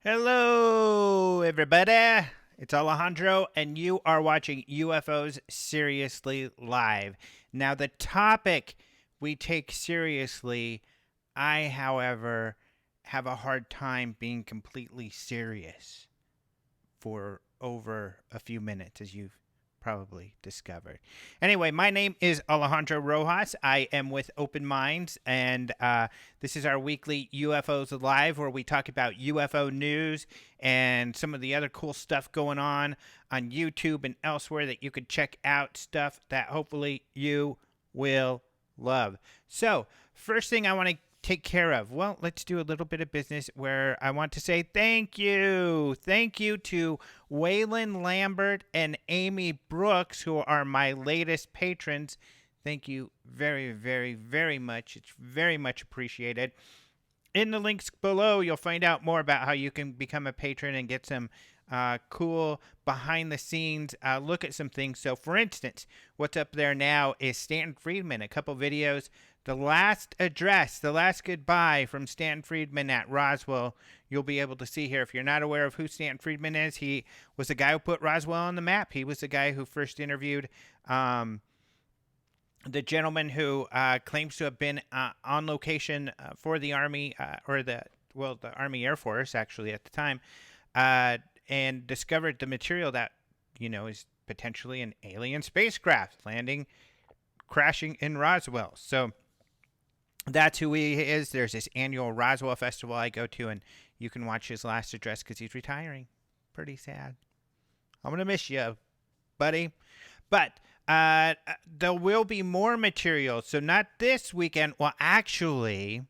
Hello, everybody. It's Alejandro, and you are watching UFOs Seriously Live. Now, the topic we take seriously, I, however, have a hard time being completely serious for over a few minutes, as you've probably discovered. Anyway, my name is Alejandro Rojas. I am with Open Minds, and this is our weekly UFOs Live, where we talk about UFO news and some of the other cool stuff going on YouTube and elsewhere that you could check out, stuff that hopefully you will love. So, first thing I want to take care of. Well, let's do a little bit of business where I want to say thank you. Thank you to Waylon Lambert and Amy Brooks, who are my latest patrons. Thank you very, very, very much. It's very much appreciated. In the links below, you'll find out more about how you can become a patron and get some cool behind the scenes look at some things. So, for instance, what's up there now is Stanton Friedman, a couple videos. The last address, the last goodbye from Stanton Friedman at Roswell, you'll be able to see here. If you're not aware of who Stanton Friedman is, he was the guy who put Roswell on the map. He was the guy who first interviewed the gentleman who claims to have been on location for the Army, the Army Air Force, actually, at the time, and discovered the material that, is potentially an alien spacecraft crashing in Roswell. So that's who he is. There's this annual Roswell Festival I go to, and you can watch his last address because he's retiring. Pretty sad. I'm going to miss you, buddy. But there will be more material. So not this weekend. Well, actually,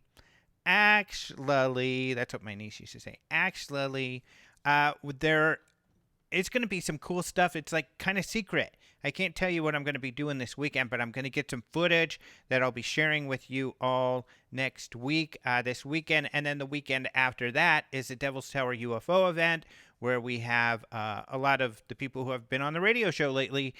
that's what my niece used to say. Actually, it's going to be some cool stuff. It's like kind of secret. I can't tell you what I'm going to be doing this weekend, but I'm going to get some footage that I'll be sharing with you all next week, this weekend. And then the weekend after that is the Devil's Tower UFO event, where we have a lot of the people who have been on the radio show lately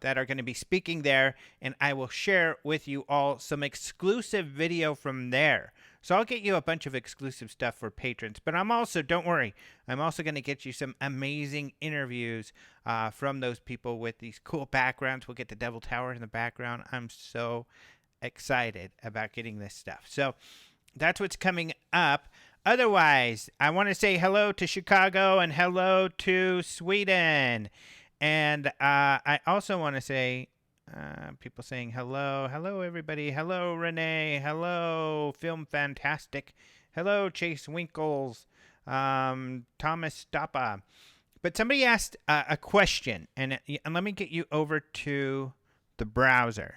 that are going to be speaking there. And I will share with you all some exclusive video from there. So I'll get you a bunch of exclusive stuff for patrons. But don't worry, I'm also going to get you some amazing interviews from those people with these cool backgrounds. We'll get the Devil Tower in the background. I'm so excited about getting this stuff. So that's what's coming up. Otherwise, I want to say hello to Chicago and hello to Sweden. And I also want to say, people saying hello. Hello, everybody. Hello, Renee. Hello, Film Fantastic. Hello, Chase Winkles. Thomas Stoppa. But somebody asked a question, and let me get you over to the browser.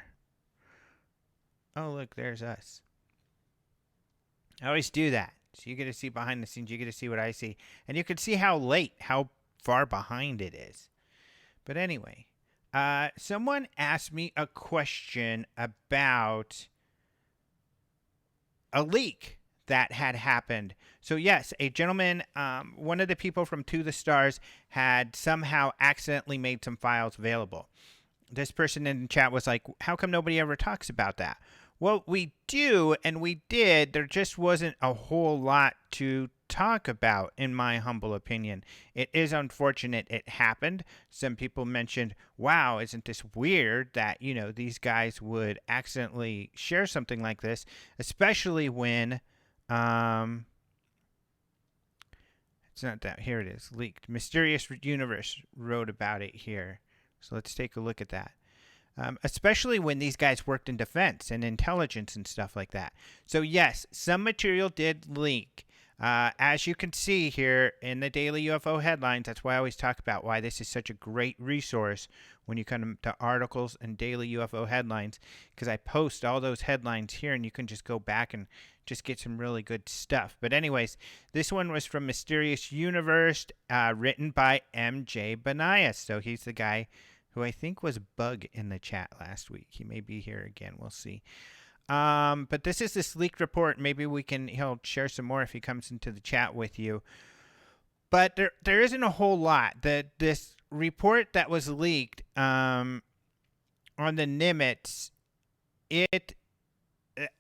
Oh, look, there's us. I always do that. So you get to see behind the scenes. You get to see what I see. And you can see how far behind it is. But anyway, someone asked me a question about a leak that had happened. So yes, a gentleman, one of the people from To the Stars, had somehow accidentally made some files available. This person in the chat was like, how come nobody ever talks about that? Well, we do, and we did. There just wasn't a whole lot to talk about, in my humble opinion. It is unfortunate it happened. Some people mentioned, wow, isn't this weird that, these guys would accidentally share something like this, especially when, it's not that, here it is, leaked. Mysterious Universe wrote about it here. So let's take a look at that. Especially when these guys worked in defense and intelligence and stuff like that. So yes, some material did leak. As you can see here in the daily UFO headlines, that's why I always talk about why this is such a great resource when you come to articles and daily UFO headlines, because I post all those headlines here and you can just go back and just get some really good stuff. But anyways, this one was from Mysterious Universe, written by MJ Banias. So he's the guy who I think was Bug in the chat last week. He may be here again. We'll see. But this is this leaked report. Maybe he'll share some more if he comes into the chat with you. But there isn't a whole lot. This report that was leaked on the Nimitz, it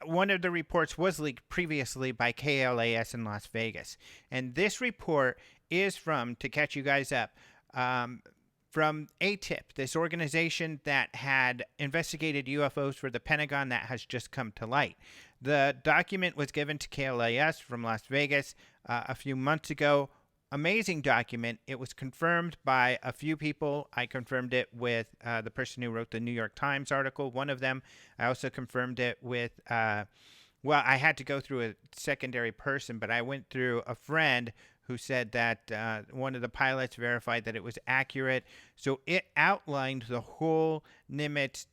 one of the reports was leaked previously by KLAS in Las Vegas. And this report is from, to catch you guys up, from ATIP, this organization that had investigated UFOs for the Pentagon that has just come to light. The document was given to KLAS from Las Vegas a few months ago. Amazing document. It was confirmed by a few people. I confirmed it with the person who wrote the New York Times article, one of them. I also confirmed it with, I had to go through a secondary person, but I went through a friend who said that one of the pilots verified that it was accurate. So it outlined the whole Nimitz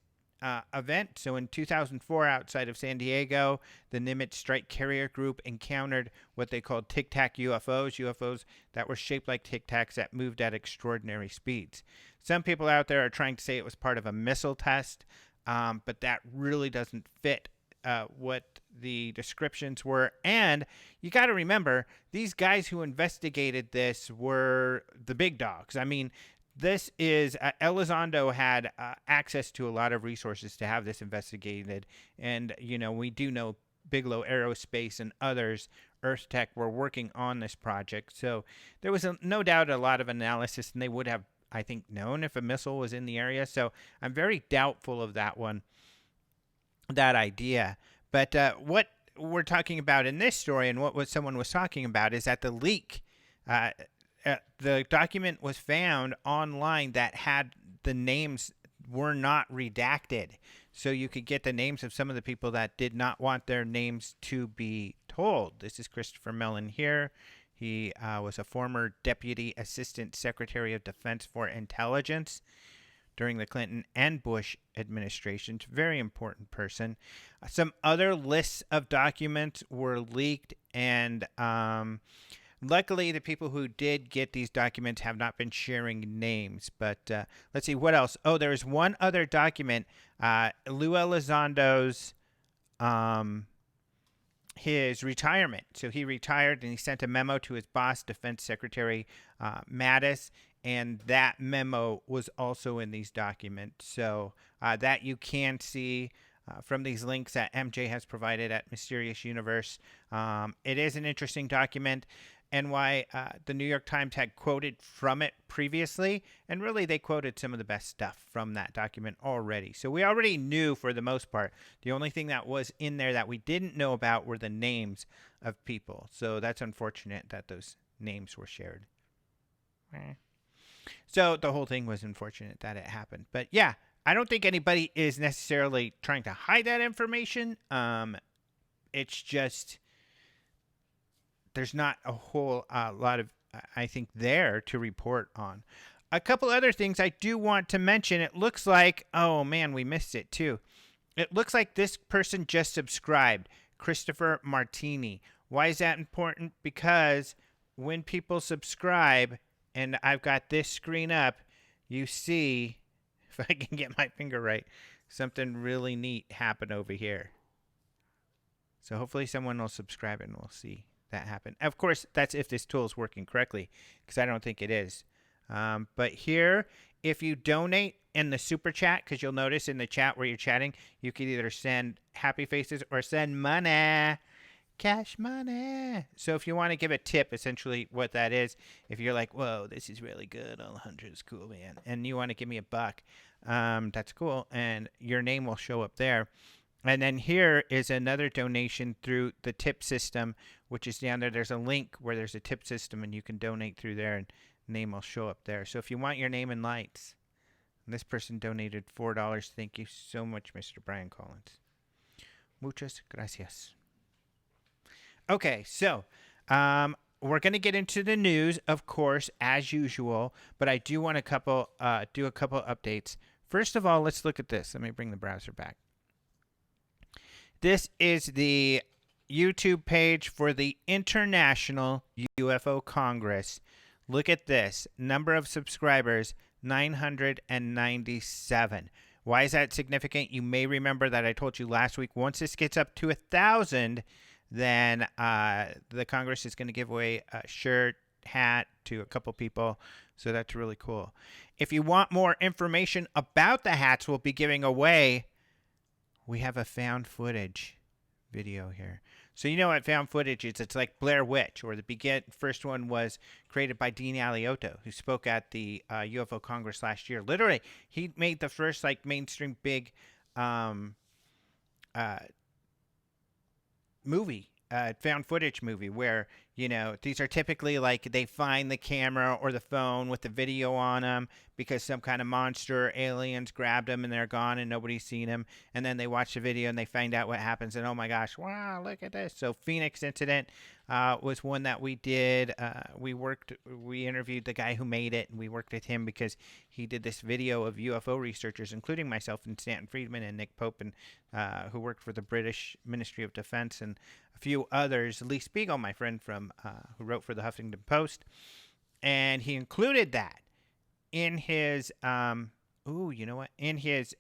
event. So in 2004, outside of San Diego, the Nimitz Strike Carrier Group encountered what they called tic-tac UFOs that were shaped like tic-tacs that moved at extraordinary speeds. Some people out there are trying to say it was part of a missile test, but that really doesn't fit what the descriptions were. And you got to remember, these guys who investigated this were the big dogs. I mean, this is Elizondo had access to a lot of resources to have this investigated. And, we do know Bigelow Aerospace and others, Earth Tech, were working on this project. So there was no doubt a lot of analysis, and they would have, I think, known if a missile was in the area. So I'm very doubtful of that one, that idea. But what we're talking about in this story, and what someone was talking about, is that the leak, the document was found online that had the names were not redacted. So you could get the names of some of the people that did not want their names to be told. This is Christopher Mellon here. He was a former Deputy Assistant Secretary of Defense for Intelligence during the Clinton and Bush administrations. Very important person. Some other lists of documents were leaked, and luckily the people who did get these documents have not been sharing names. But let's see, what else? Oh, there is one other document. Lou Elizondo's his retirement. So he retired, and he sent a memo to his boss, Defense Secretary Mattis, and that memo was also in these documents. So that you can see from these links that MJ has provided at Mysterious Universe. It is an interesting document, and why the New York Times had quoted from it previously, and really they quoted some of the best stuff from that document already. So we already knew, for the most part. The only thing that was in there that we didn't know about were the names of people. So that's unfortunate that those names were shared. So the whole thing was unfortunate that it happened. But yeah, I don't think anybody is necessarily trying to hide that information. It's just there's not a whole lot of, I think, there to report on. A couple other things I do want to mention. It looks like, oh man, we missed it too. It looks like this person just subscribed, Christopher Martini. Why is that important? Because when people subscribe, and I've got this screen up, you see, if I can get my finger right, something really neat happen over here. So hopefully someone will subscribe and we'll see that happen. Of course, that's if this tool is working correctly, because I don't think it is. But here, if you donate in the super chat, because you'll notice in the chat where you're chatting, you can either send happy faces or send money. Cash money. So if you want to give a tip, essentially what that is, if you're like, whoa, this is really good, Alejandro's cool, man, and you want to give me $1, that's cool, and your name will show up there. And then here is another donation through the tip system, which is down there. There's a link where there's a tip system, and you can donate through there, and name will show up there. So if you want your name in lights, and this person donated $4. Thank you so much, Mr. Brian Collins. Muchas gracias. Okay, so we're going to get into the news, of course, as usual, but I do want to do a couple updates. First of all, let's look at this. Let me bring the browser back. This is the YouTube page for the International UFO Congress. Look at this. Number of subscribers, 997. Why is that significant? You may remember that I told you last week, once this gets up to 1,000, then the Congress is going to give away a shirt, hat to a couple people. So that's really cool. If you want more information about the hats we'll be giving away, we have a found footage. video here. So you know what found footage is? It's like Blair Witch, or the first one was created by Dean Alioto, who spoke at the UFO Congress last year. Literally, he made the first like mainstream big uh, movie, found footage movie, where these are typically like they find the camera or the phone with the video on them because some kind of monster or aliens grabbed them and they're gone and nobody's seen them, and then they watch the video and they find out what happens and oh my gosh, wow, look at this. So Phoenix Incident was one that we did. We interviewed the guy who made it, and we worked with him because he did this video of UFO researchers, including myself and Stanton Friedman and Nick Pope, and who worked for the British Ministry of Defense, and a few others. Lee Spiegel, my friend from who wrote for the Huffington Post, and he included that in his in his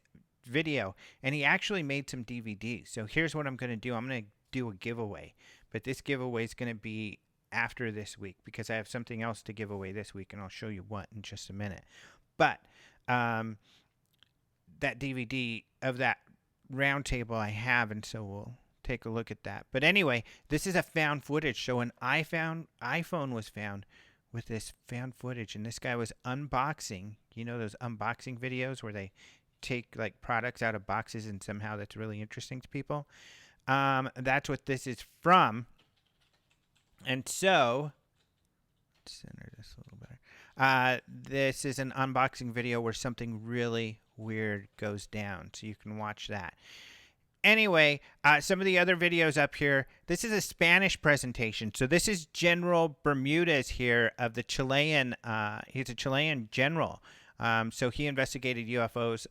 video, and he actually made some DVDs. So here's what I'm going to do. I'm going to do a giveaway, but this giveaway is going to be after this week because I have something else to give away this week, and I'll show you what in just a minute. But that DVD of that roundtable I have, and so we'll take a look at that. But anyway, this is a found footage. So an iPhone was found with this found footage, and this guy was unboxing. You know those unboxing videos where they take like products out of boxes, and somehow that's really interesting to people. That's what this is from. And so, let's center this a little better. This is an unboxing video where something really weird goes down, so you can watch that. Anyway, some of the other videos up here, this is a Spanish presentation. So this is General Bermudez here of the Chilean, he's a Chilean general. So he investigated UFOs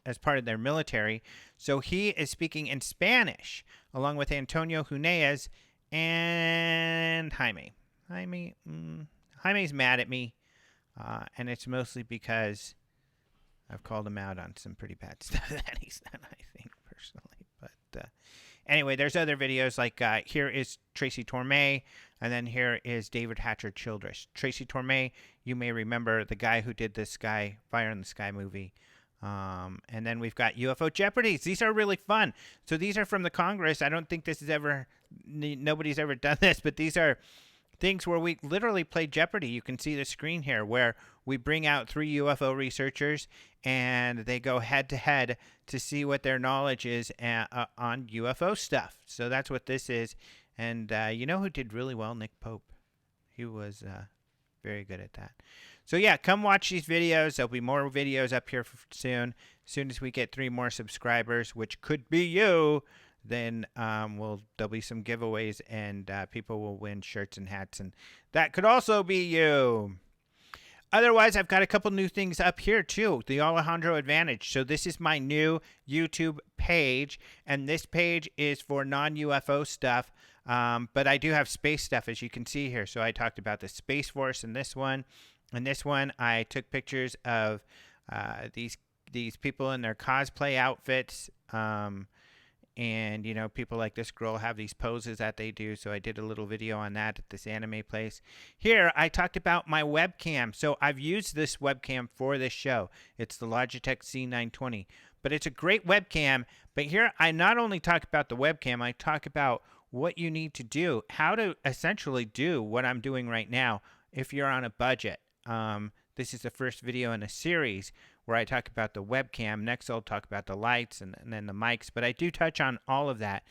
as part of their military. So he is speaking in Spanish, along with Antonio Huneeus and Jaime. Jaime's mad at me, and it's mostly because I've called him out on some pretty bad stuff that he's done, I think, personally. But anyway, there's other videos, like here is Tracy Torme, and then here is David Hatcher Childress. Tracy Torme, you may remember, the guy who did this Fire in the Sky movie. And then we've got UFO Jeopardies. These are really fun. So these are from the Congress. I don't think this is nobody's ever done this, but these are things where we literally play Jeopardy. You can see the screen here where we bring out 3 UFO researchers and they go head to head to see what their knowledge is on UFO stuff. So that's what this is. And you know who did really well? Nick Pope. He was very good at that. So yeah, come watch these videos. There'll be more videos up here soon. As soon as we get 3 more subscribers, which could be you, then there'll be some giveaways, and people will win shirts and hats, and that could also be you. Otherwise, I've got a couple new things up here too. The Alejandro Advantage. So this is my new YouTube page, and this page is for non-UFO stuff, but I do have space stuff, as you can see here. So I talked about the Space Force in this one. In this one, I took pictures of these people in their cosplay outfits. And, you know, people like this girl have these poses that they do. So I did a little video on that at this anime place. Here, I talked about my webcam. So I've used this webcam for this show. It's the Logitech C920. But it's a great webcam. But here, I not only talk about the webcam, I talk about what you need to do, how to essentially do what I'm doing right now if you're on a budget. This is the first video in a series where I talk about the webcam. Next, I'll talk about the lights and then the mics. But I do touch on all of that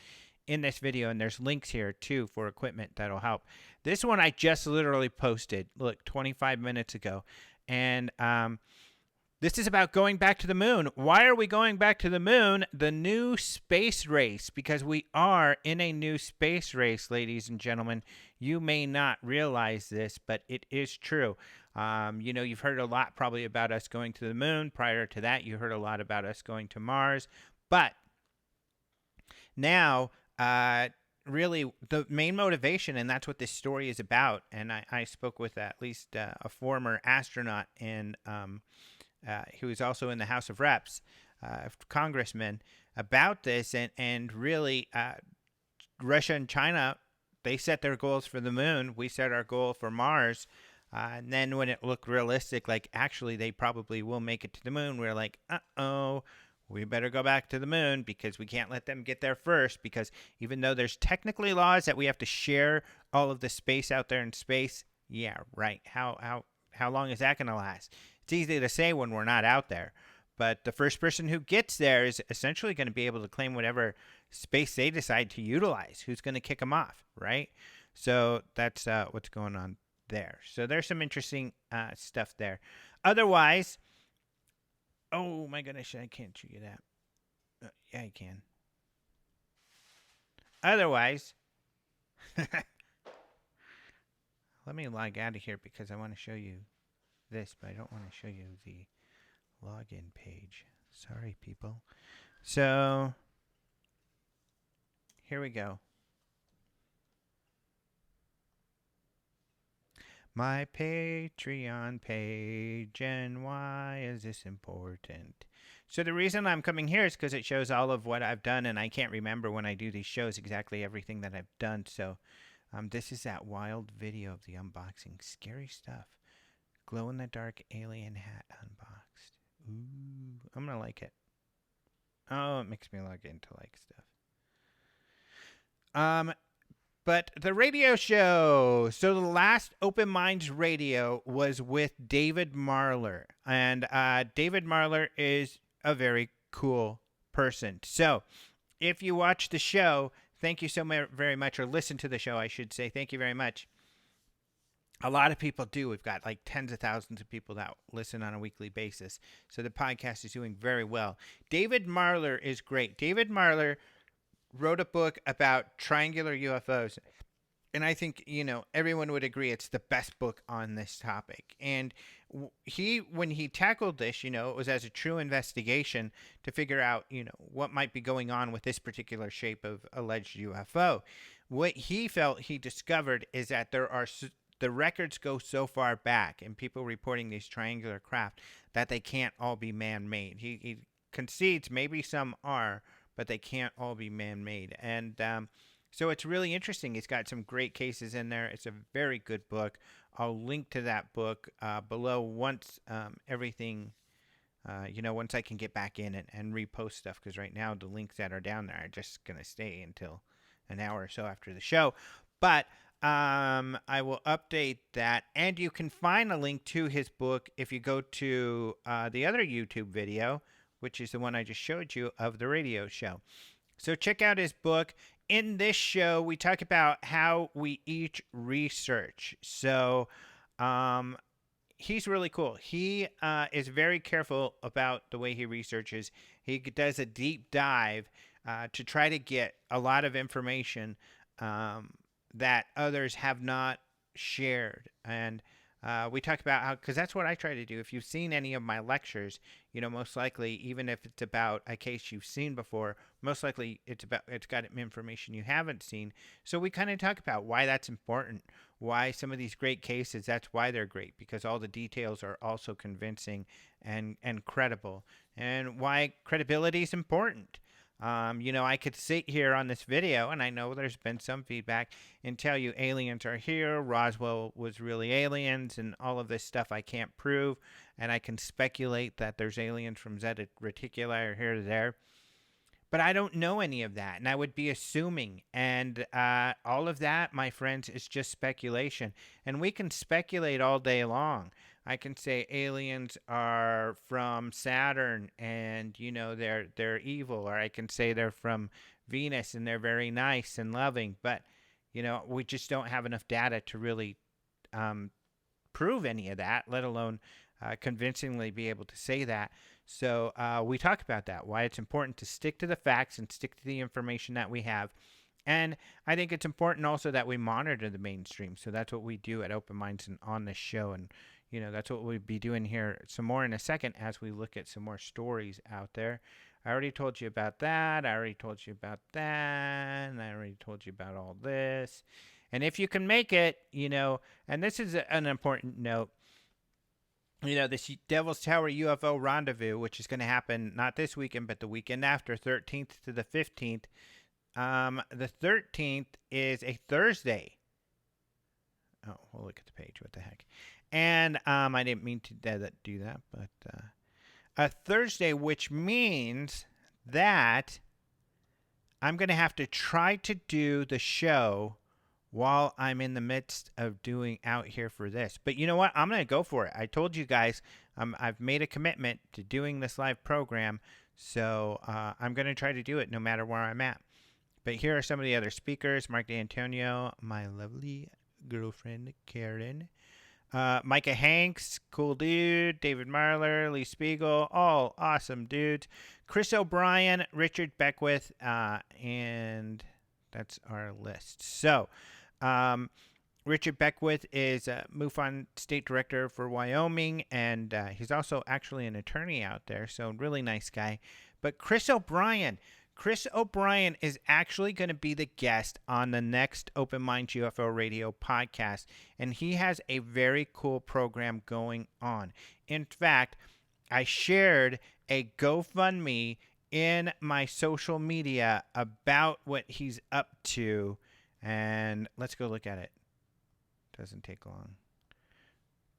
in this video, and there's links here, too, for equipment that'll help. This one I just literally posted, 25 minutes ago. And this is about going back to the moon. Why are we going back to the moon? The new space race, because we are in a new space race, ladies and gentlemen. You may not realize this, but it is true. You know, you've heard a lot probably about us going to the moon. Prior to that, you heard a lot about us going to Mars. But now, really, the main motivation, and that's what this story is about, and I spoke with at least a former astronaut and who is also in the House of Reps, congressman, about this, and really, Russia and China, they set their goals for the moon. We set our goal for Mars. And then when it looked realistic, like actually they probably will make it to the moon, we're like, uh-oh, we better go back to the moon because we can't let them get there first, because even though there's technically laws that we have to share all of the space out there in space, yeah, right. How long is that going to last? It's easy to say when we're not out there, but the first person who gets there is essentially going to be able to claim whatever space they decide to utilize. Who's going to kick them off, right? So that's what's going on there. So there's some interesting stuff there. Otherwise, oh my goodness, I can't show you that. Yeah, you can. Otherwise, let me log out of here because I want to show you this, but I don't want to show you the login page. Sorry, people. So here we go. My Patreon page, and why is this important? So the reason I'm coming here is because it shows all of what I've done, and I can't remember when I do these shows exactly everything that I've done. So this is that wild video of the unboxing. Scary stuff. Glow-in-the-dark alien hat unboxed. Ooh, I'm going to like it. Oh, it makes me log in to like stuff. But the radio show. So the last Open Minds Radio was with David Marler. And David Marler is a very cool person. So if you watch the show, thank you so very much, or listen to the show, I should say. Thank you very much. A lot of people do. We've got like tens of thousands of people that listen on a weekly basis. So the podcast is doing very well. David Marler is great. David Marler wrote a book about triangular UFOs. And I think, everyone would agree it's the best book on this topic. And when he tackled this, it was as a true investigation to figure out, what might be going on with this particular shape of alleged UFO. What he felt he discovered is that the records go so far back in people reporting these triangular craft that they can't all be man-made. He concedes maybe some are, but they can't all be man-made. And so it's really interesting. He's got some great cases in there. It's a very good book. I'll link to that book below once everything, once I can get back in and repost stuff, because right now the links that are down there are just going to stay until an hour or so after the show. But I will update that. And you can find a link to his book if you go to the other YouTube video, which is the one I just showed you of the radio show. So check out his book. In this show, we talk about how we each research. So he's really cool. He is very careful about the way he researches. He does a deep dive to try to get a lot of information that others have not shared. And we talk about how, because that's what I try to do. If you've seen any of my lectures, most likely, even if it's about a case you've seen before, most likely it's got information you haven't seen. So we kind of talk about why that's important, why some of these great cases, that's why they're great, because all the details are also convincing and credible, and why credibility is important. I could sit here on this video, and I know there's been some feedback, and tell you aliens are here, Roswell was really aliens, and all of this stuff I can't prove, and I can speculate that there's aliens from Zeta Reticuli or here or there. But I don't know any of that, and I would be assuming. And all of that, my friends, is just speculation. And we can speculate all day long. I can say aliens are from Saturn and, they're evil. Or I can say they're from Venus and they're very nice and loving. But, we just don't have enough data to really prove any of that, let alone convincingly be able to say that. So we talk about that, why it's important to stick to the facts and stick to the information that we have. And I think it's important also that we monitor the mainstream. So that's what we do at Open Minds and on this show. And, that's what we'll be doing here some more in a second as we look at some more stories out there. I already told you about that. I already told you about that. And I already told you about all this. And if you can make it, and this is an important note, this Devil's Tower UFO Rendezvous, which is going to happen not this weekend, but the weekend after, 13th to the 15th. The 13th is a Thursday. Oh, we'll look at the page. What the heck? And I didn't mean to do that, but a Thursday, which means that I'm going to have to try to do the show while I'm in the midst of doing out here for this. But you know what? I'm going to go for it. I told you guys I've made a commitment to doing this live program, so I'm going to try to do it no matter where I'm at. But here are some of the other speakers. Mark D'Antonio, my lovely girlfriend, Karen. Micah Hanks, cool dude. David Marler, Lee Spiegel, all awesome dudes. Chris O'Brien, Richard Beckwith, and that's our list. So, Richard Beckwith is MUFON State Director for Wyoming, and he's also actually an attorney out there, so really nice guy. But Chris O'Brien is actually going to be the guest on the next Open Minds UFO Radio podcast, and he has a very cool program going on. In fact, I shared a GoFundMe in my social media about what he's up to, and let's go look at it. Doesn't take long.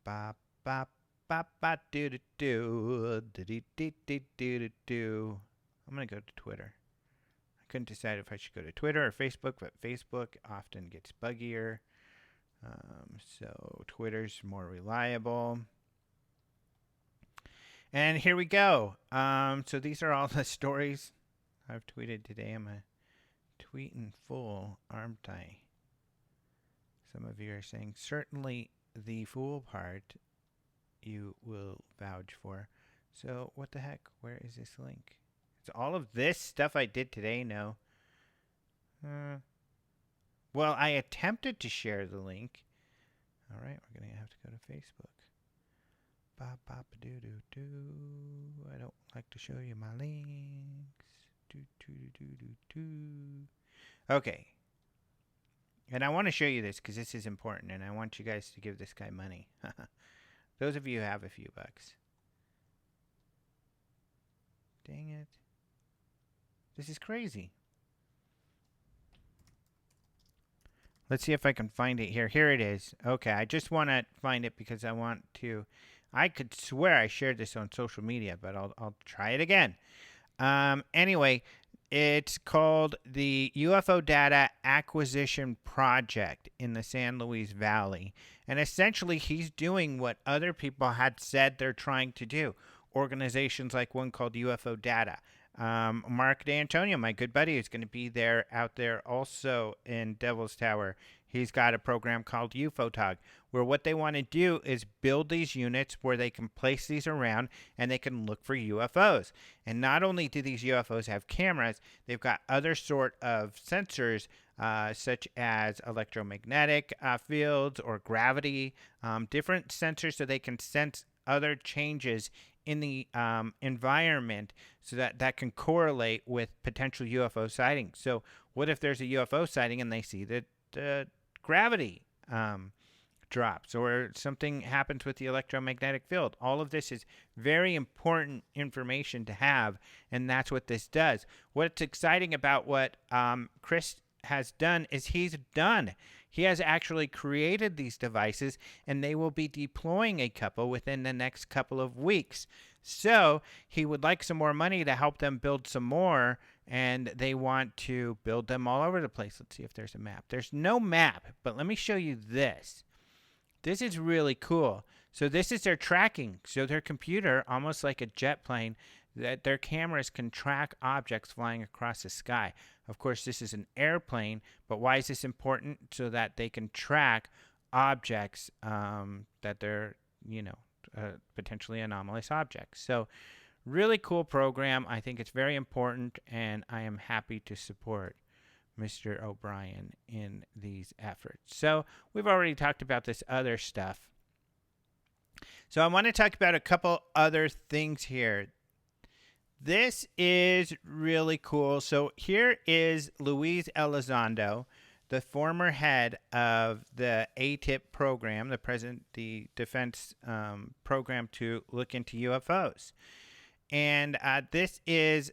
Ba ba ba ba do do do do do do do do. I'm gonna go to Twitter. I couldn't decide if I should go to Twitter or Facebook, but Facebook often gets buggier, so Twitter's more reliable. And here we go. So these are all the stories I've tweeted today. I'm a tweeting full, aren't I? Some of you are saying, certainly the fool part you will vouch for. So what the heck? Where is this link? It's all of this stuff I did today? No. Well, I attempted to share the link. All right, we're going to have to go to Facebook. I don't like to show you my links. Okay. And I want to show you this because this is important, and I want you guys to give this guy money. Those of you who have a few bucks. Dang it. This is crazy. Let's see if I can find it here. Here it is. Okay, I just want to find it because I want to... I could swear I shared this on social media, but I'll try it again. Anyway, it's called the UFO Data Acquisition Project in the San Luis Valley. And essentially, he's doing what other people had said they're trying to do. Organizations like one called UFO Data. Mark D'Antonio, my good buddy, is going to be there out there also in Devil's Tower. He's got a program called UFOTOG, where what they want to do is build these units where they can place these around and they can look for UFOs. And not only do these UFOs have cameras, they've got other sort of sensors, such as electromagnetic fields or gravity, different sensors so they can sense other changes in the environment so that can correlate with potential UFO sightings. So what if there's a UFO sighting and they see that gravity drops or something happens with the electromagnetic field? All of this is very important information to have, and that's what this does. What's exciting about what Chris has done is he has actually created these devices, and they will be deploying a couple within the next couple of weeks. So he would like some more money to help them build some more, and they want to build them all over the place. Let's see if there's a map. There's no map, but let me show you this. This is really cool. So this is their tracking. So their computer, almost like a jet plane, that their cameras can track objects flying across the sky. Of course, this is an airplane, but why is this important? So that they can track objects that they're, potentially anomalous objects. So really cool program. I think it's very important, and I am happy to support Mr. O'Brien in these efforts. So we've already talked about this other stuff. So I want to talk about a couple other things here. This is really cool. So here is Luis Elizondo, the former head of the ATIP program, the Defense Program to look into UFOs. And this is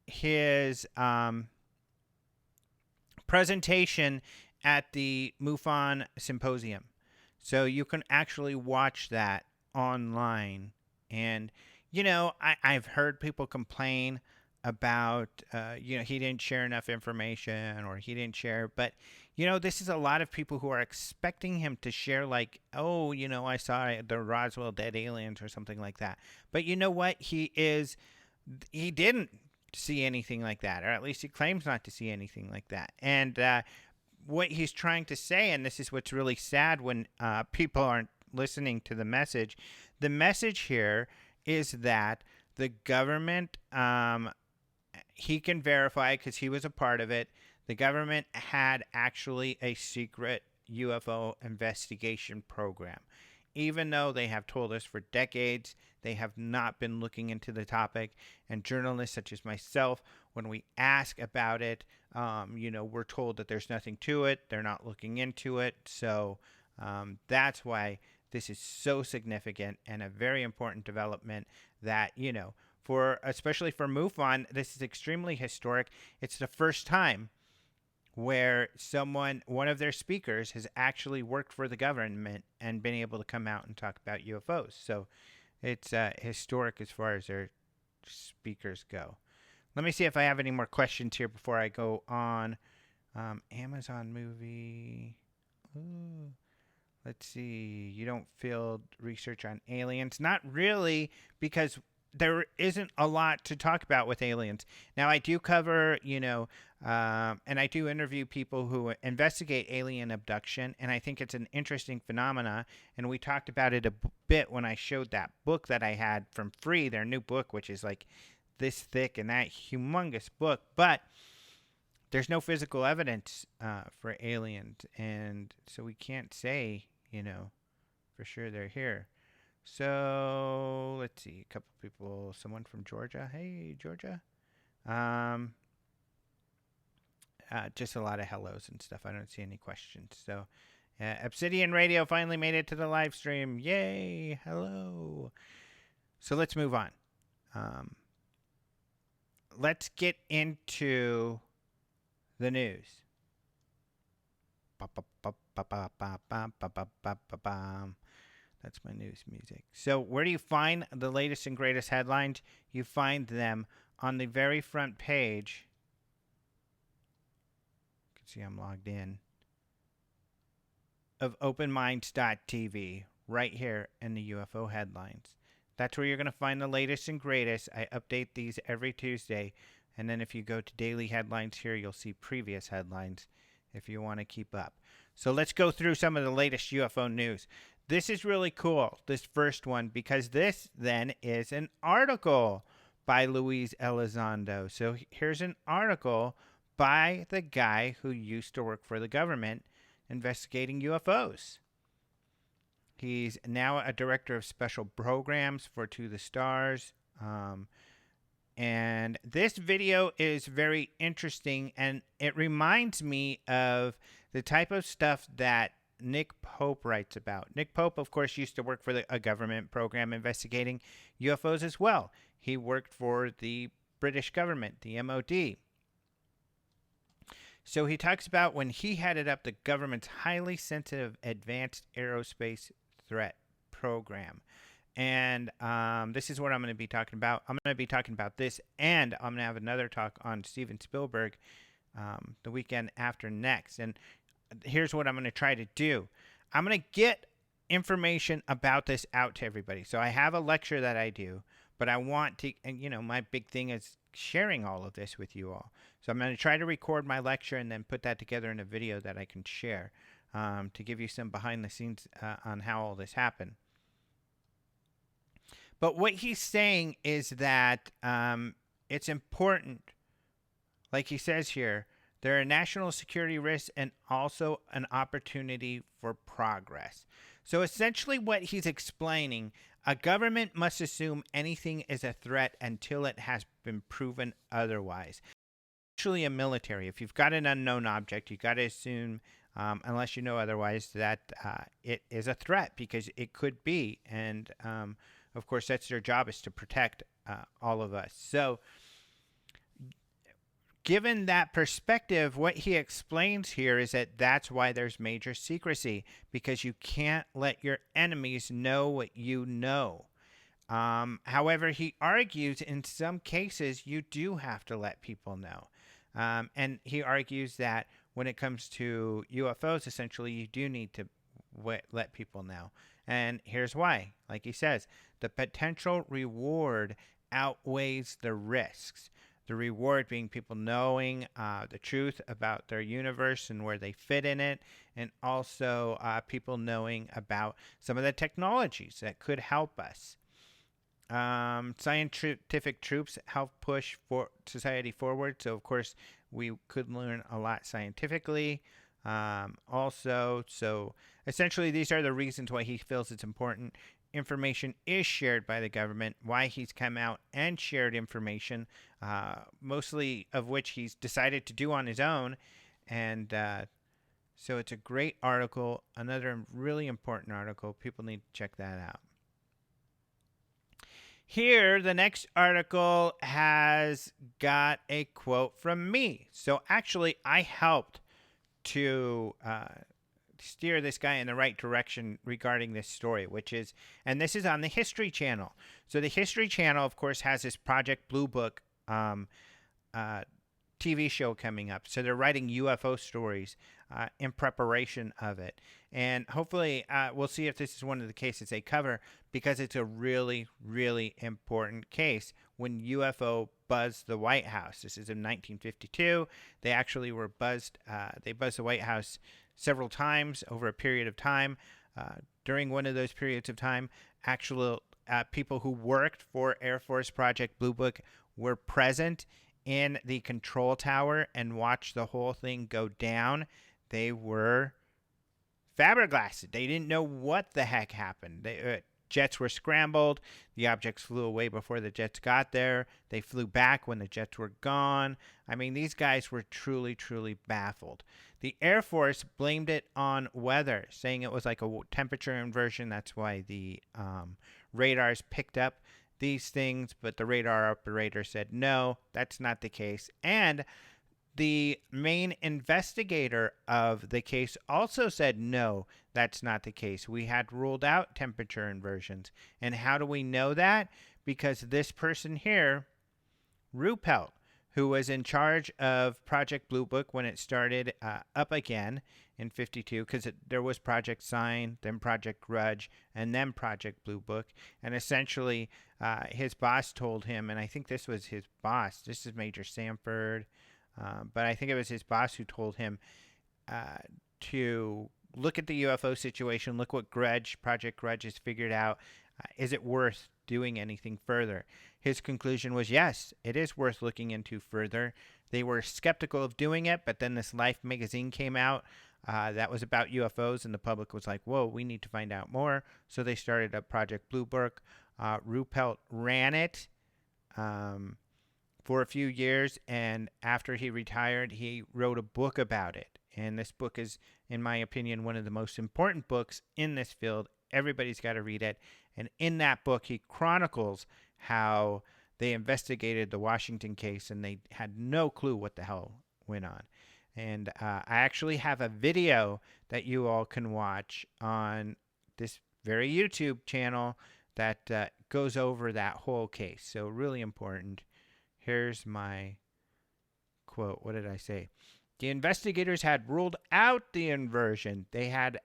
his presentation at the MUFON Symposium. So you can actually watch that online. And I've heard people complain about, he didn't share enough information or he didn't share. But, this is a lot of people who are expecting him to share, like, oh, I saw the Roswell dead aliens or something like that. But you know what? He didn't see anything like that, or at least he claims not to see anything like that. And what he's trying to say, and this is what's really sad when people aren't listening to the message here is that the government, he can verify because he was a part of it, the government had actually a secret UFO investigation program. Even though they have told us for decades they have not been looking into the topic, and journalists such as myself, when we ask about it, we're told that there's nothing to it, they're not looking into it. So that's why this is so significant and a very important development that, especially for MUFON, this is extremely historic. It's the first time where one of their speakers has actually worked for the government and been able to come out and talk about UFOs. So it's historic as far as their speakers go. Let me see if I have any more questions here before I go on. Amazon movie. Ooh. Let's see. You don't field research on aliens? Not really, because there isn't a lot to talk about with aliens. Now, I do cover, and I do interview people who investigate alien abduction, and I think it's an interesting phenomena. And we talked about it a bit when I showed that book that I had from Free, their new book, which is like this thick and that humongous book. But there's no physical evidence for aliens, and so we can't say, for sure they're here. So let's see, a couple people, someone from Georgia. Hey, Georgia. Just a lot of hellos and stuff. I don't see any questions. So Obsidian Radio finally made it to the live stream. Yay. Hello. So let's move on. Let's get into the news. That's my news music. So where do you find the latest and greatest headlines? You find them on the very front page. You can see I'm logged in. Of openminds.tv, right here in the UFO headlines. That's where you're going to find the latest and greatest. I update these every Tuesday. And then if you go to daily headlines here, you'll see previous headlines if you want to keep up. So let's go through some of the latest UFO news. This is really cool, this first one, because this then is an article by Luis Elizondo. So here's an article by the guy who used to work for the government investigating UFOs. He's now a director of special programs for To the Stars. And this video is very interesting, and it reminds me of the type of stuff that Nick Pope writes about. Nick Pope, of course, used to work for a government program investigating UFOs as well. He worked for the British government, the MOD. So he talks about when he headed up the government's highly sensitive advanced aerospace threat program. And this is what I'm going to be talking about. I'm going to be talking about this, and I'm going to have another talk on Steven Spielberg the weekend after next. And here's what I'm going to try to do. I'm going to get information about this out to everybody. So I have a lecture that I do, but I want to, and my big thing is sharing all of this with you all. So I'm going to try to record my lecture and then put that together in a video that I can share to give you some behind the scenes on how all this happened. But what he's saying is that it's important, like he says here, there are national security risks and also an opportunity for progress. So essentially what he's explaining, a government must assume anything is a threat until it has been proven otherwise. Actually, a military, if you've got an unknown object, you got to assume, unless you know otherwise, that it is a threat, because it could be. And of course, that's their job, is to protect all of us. So given that perspective, what he explains here is that that's why there's major secrecy, because you can't let your enemies know what you know. However, he argues in some cases you do have to let people know. And he argues that when it comes to UFOs, essentially, you do need to let people know. And here's why. Like he says, the potential reward outweighs the risks. The reward being people knowing the truth about their universe and where they fit in it, and also people knowing about some of the technologies that could help us. Scientific troops help push for society forward. So, of course, we could learn a lot scientifically. So essentially, these are the reasons why he feels it's important. Information is shared by the government, why he's come out and shared information, mostly of which he's decided to do on his own. And so it's a great article, another really important article. People need to check that out. Here, the next article has got a quote from me. So actually, I helped to steer this guy in the right direction regarding this story, which is, and this is on the History Channel. So the History Channel, of course, has this Project Blue Book TV show coming up. So they're writing UFO stories in preparation of it. And hopefully we'll see if this is one of the cases they cover, because it's a really, really important case when UFO buzzed the White House. This is in 1952. They actually were buzzed. They buzzed the White House several times over a period of time. During one of those periods of time, actual people who worked for Air Force Project Blue Book were present in the control tower and watched the whole thing go down. They were flabbergasted. They didn't know what the heck happened. Jets were scrambled. The objects flew away before the jets got there. They flew back when the jets were gone. I mean, these guys were truly, truly baffled. The Air Force blamed it on weather, saying it was like a temperature inversion. That's why the radars picked up these things, but the radar operator said, no, that's not the case. And the main investigator of the case also said, no, that's not the case. We had ruled out temperature inversions. And how do we know that? Because this person here, Ruppelt, who was in charge of Project Blue Book when it started up again in 52, because there was Project Sign, then Project Grudge, and then Project Blue Book. And essentially, his boss told him, and I think this was his boss, this is Major Sanford, but I think it was his boss who told him to look at the UFO situation, look what Project Grudge has figured out. Is it worth doing anything further? His conclusion was, yes, it is worth looking into further. They were skeptical of doing it, but then this Life magazine came out that was about UFOs, and the public was like, whoa, we need to find out more. So they started up Project Blue Book. Ruppelt ran it for a few years, and after he retired, he wrote a book about it. And this book is, in my opinion, one of the most important books in this field. Everybody's got to read it. And in that book, he chronicles how they investigated the Washington case, and they had no clue what the hell went on. And I actually have a video that you all can watch on this very YouTube channel that goes over that whole case. So really important. Here's my quote. What did I say? The investigators had ruled out the inversion. They had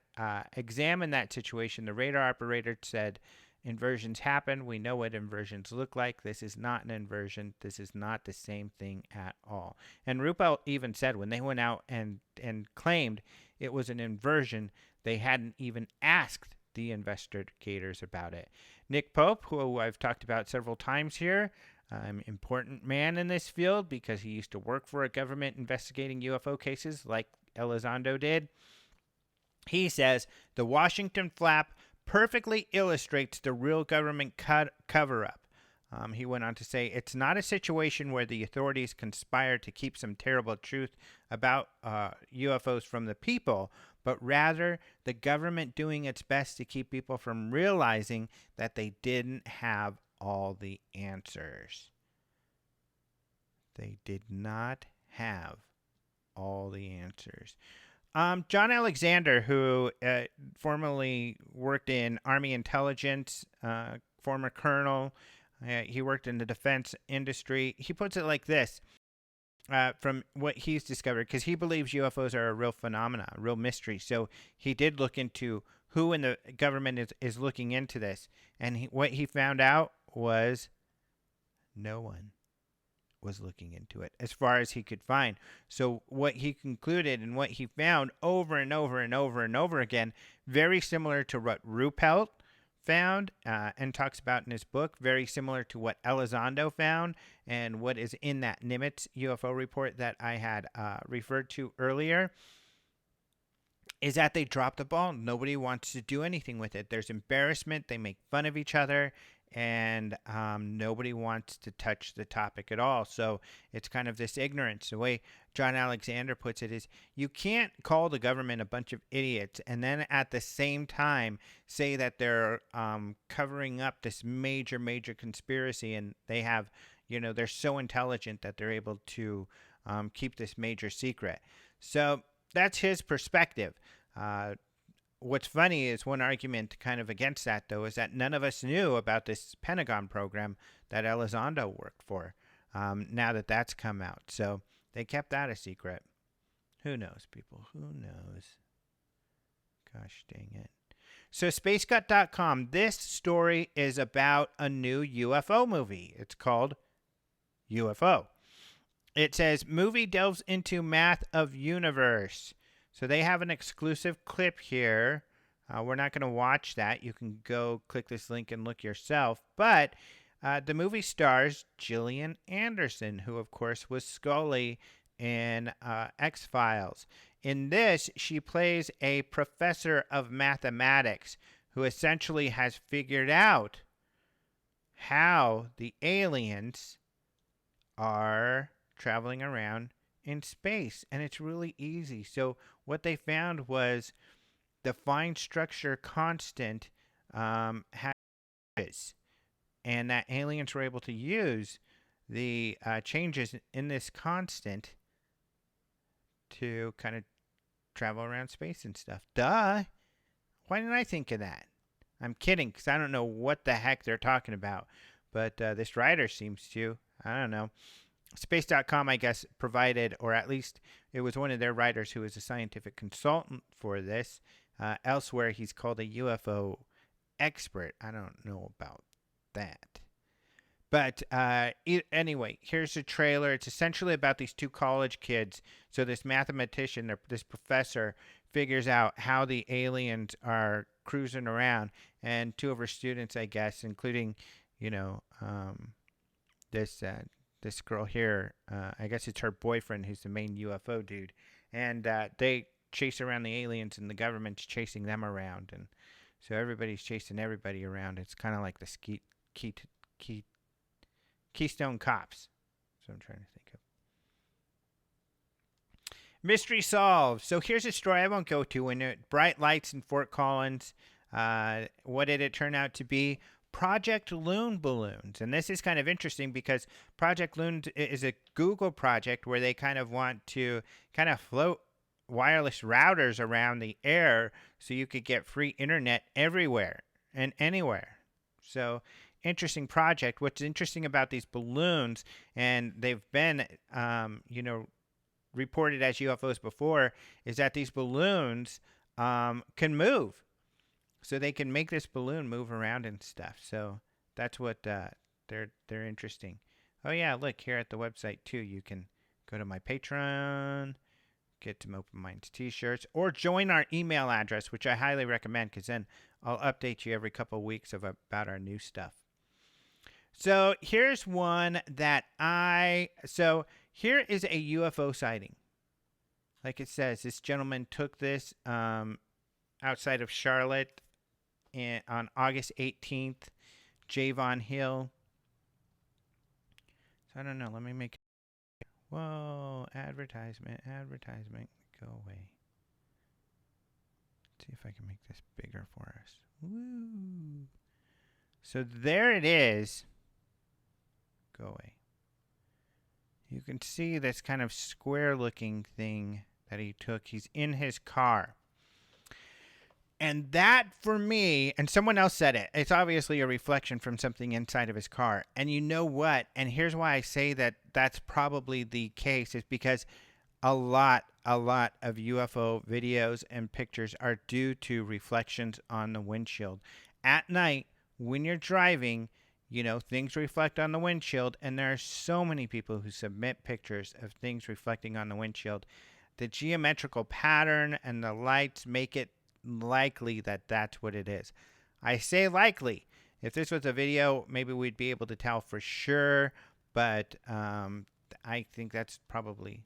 examined that situation. The radar operator said, inversions happen. We know what inversions look like. This is not an inversion. This is not the same thing at all. And Ruppelt even said when they went out and claimed it was an inversion, they hadn't even asked the investigators about it. Nick Pope, who I've talked about several times here, important man in this field because he used to work for a government investigating UFO cases like Elizondo did. He says the Washington flap perfectly illustrates the real government cover-up. He went on to say, it's not a situation where the authorities conspire to keep some terrible truth about UFOs from the people, but rather the government doing its best to keep people from realizing that they didn't have all the answers. They did not have all the answers. John Alexander, who formerly worked in Army intelligence, former colonel. He worked in the defense industry. He puts it like this. From what he's discovered, because he believes UFOs are a real phenomena, a real mystery. So he did look into who in the government is looking into this. And what he found out was no one was looking into it as far as he could find. So what he concluded and what he found over and over and over and over again, very similar to what Ruppelt found and talks about in his book, very similar to what Elizondo found and what is in that Nimitz UFO report that I had referred to earlier, is that they dropped the ball. Nobody wants to do anything with it. There's embarrassment. They make fun of each other, and nobody wants to touch the topic at all. So it's kind of this ignorance. The way John Alexander puts it is, you can't call the government a bunch of idiots and then at the same time say that they're covering up this major, major conspiracy, and they have, they're so intelligent that they're able to keep this major secret. So that's his perspective. What's funny is one argument kind of against that, though, is that none of us knew about this Pentagon program that Elizondo worked for now that that's come out. So they kept that a secret. Who knows, people? Who knows? Gosh dang it. So spacegut.com, this story is about a new UFO movie. It's called UFO. It says, movie delves into math of universe. So they have an exclusive clip here. We're not going to watch that. You can go click this link and look yourself. But the movie stars Gillian Anderson, who, of course, was Scully in X-Files. In this, she plays a professor of mathematics who essentially has figured out how the aliens are traveling around in space, and it's really easy. So what they found was the fine structure constant has, and that aliens were able to use the changes in this constant to kind of travel around space and stuff. Duh! Why didn't I think of that? I'm kidding, because I don't know what the heck they're talking about, but this writer seems to. I don't know. Space.com, I guess, provided, or at least it was one of their writers who is a scientific consultant for this. Elsewhere, he's called a UFO expert. I don't know about that. But anyway, here's the trailer. It's essentially about these two college kids. So this mathematician, this professor, figures out how the aliens are cruising around. And two of her students, I guess, including, this girl here, I guess it's her boyfriend who's the main UFO dude. And they chase around the aliens, and the government's chasing them around. And so everybody's chasing everybody around. It's kind of like the Keystone Cops. That's what I'm trying to think of. Mystery solved. So here's a story I won't go to. When bright lights in Fort Collins, what did it turn out to be? Project Loon balloons. And this is kind of interesting because Project Loon is a Google project where they kind of want to kind of float wireless routers around the air so you could get free internet everywhere and anywhere. So interesting project. What's interesting about these balloons, and they've been, reported as UFOs before, is that these balloons can move. So they can make this balloon move around and stuff. So that's what they're interesting. Oh yeah, look here at the website too. You can go to my Patreon, get some Open Minds t-shirts, or join our email address, which I highly recommend, because then I'll update you every couple of weeks about our new stuff. So here's one that so here is a UFO sighting. Like it says, this gentleman took this outside of Charlotte on August 18th, Javon Hill. So I don't know. Let me make. Whoa, advertisement, go away. Let's see if I can make this bigger for us. Woo. So there it is. Go away. You can see this kind of square-looking thing that he took. He's in his car. And that for me, and someone else said it, it's obviously a reflection from something inside of his car. And you know what? And here's why I say that that's probably the case, is because a lot of UFO videos and pictures are due to reflections on the windshield. At night, when you're driving, things reflect on the windshield, and there are so many people who submit pictures of things reflecting on the windshield. The geometrical pattern and the lights make it likely that that's what it is. I say likely. If this was a video, maybe we'd be able to tell for sure, but I think that's probably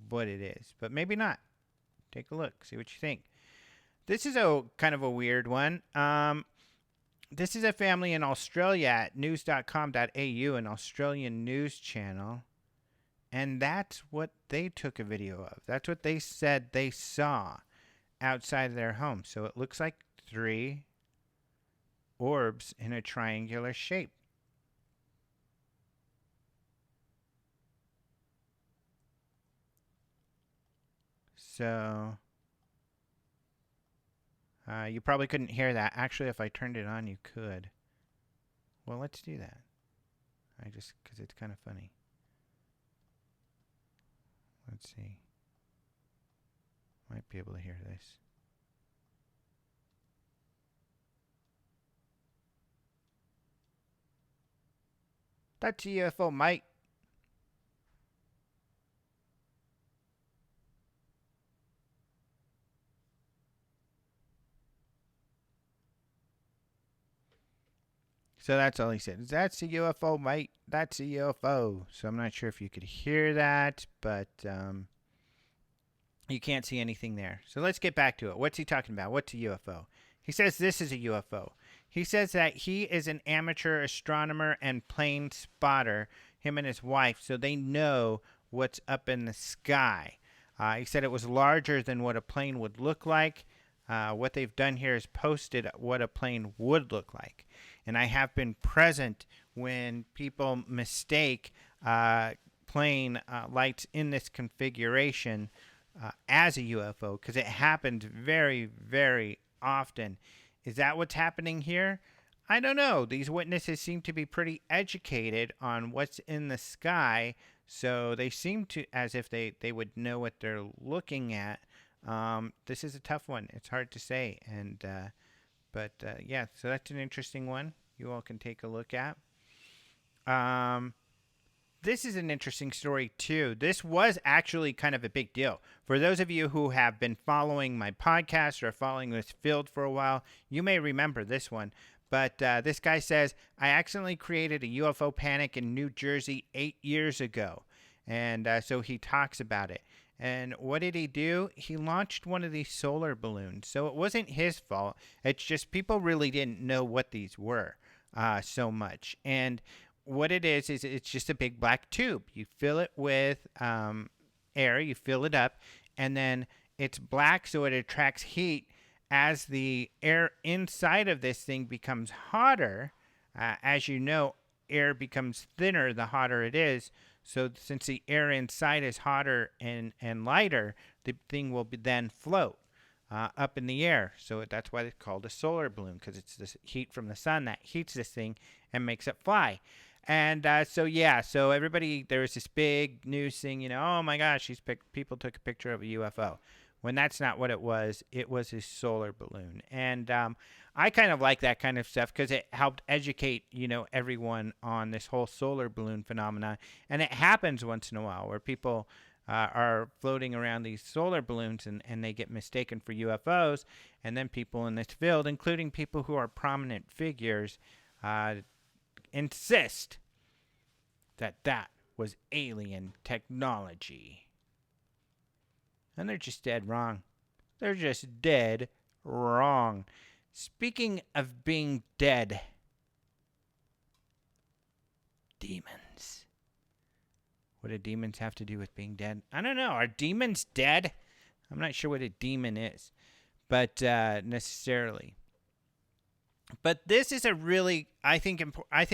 what it is, but maybe not. Take a look, see what you think. This is a kind of a weird one. This is a family in Australia at news.com.au, an Australian news channel, and that's what they took a video of. That's what they said they saw outside of their home. So it looks like 3 orbs in a triangular shape. So you probably couldn't hear that. Actually, if I turned it on, you could. Well, let's do that. Because it's kind of funny. Let's see. Might be able to hear this. That's a UFO, mate. So that's all he said. That's a UFO, mate. That's a UFO. So I'm not sure if you could hear that, but you can't see anything there. So let's get back to it. What's he talking about? What's a UFO? He says this is a UFO. He says that he is an amateur astronomer and plane spotter, him and his wife, so they know what's up in the sky. He said it was larger than what a plane would look like. What they've done here is posted what a plane would look like. And I have been present when people mistake plane lights in this configuration as a UFO, because it happens very, very often. Is that what's happening here? I don't know. These witnesses seem to be pretty educated on what's in the sky, so they seem to as if they would know what they're looking at. This is a tough one. It's hard to say, and but yeah, so that's an interesting one. You all can take a look at. This is an interesting story too. This was actually kind of a big deal. For those of you who have been following my podcast or following this field for a while, you may remember this one. But this guy says, I accidentally created a UFO panic in New Jersey 8 years ago. And so he talks about it. And what did he do? He launched one of these solar balloons. So it wasn't his fault. It's just people really didn't know what these were so much. And what it is it's just a big black tube. You fill it with air, you fill it up, and then it's black so it attracts heat. As the air inside of this thing becomes hotter, as you know, air becomes thinner the hotter it is. So since the air inside is hotter and lighter, the thing will then float up in the air. So that's why it's called a solar balloon, because it's this heat from the sun that heats this thing and makes it fly. And so everybody, there was this big news thing, oh my gosh, people took a picture of a UFO. When that's not what it was a solar balloon. And I kind of like that kind of stuff because it helped educate, everyone on this whole solar balloon phenomenon. And it happens once in a while where people are floating around these solar balloons and they get mistaken for UFOs. And then people in this field, including people who are prominent figures, insist that was alien technology. And they're just dead wrong. They're just dead wrong. Speaking of being dead, demons. What do demons have to do with being dead? I don't know. Are demons dead? I'm not sure what a demon is, but necessarily. But this is a really, I think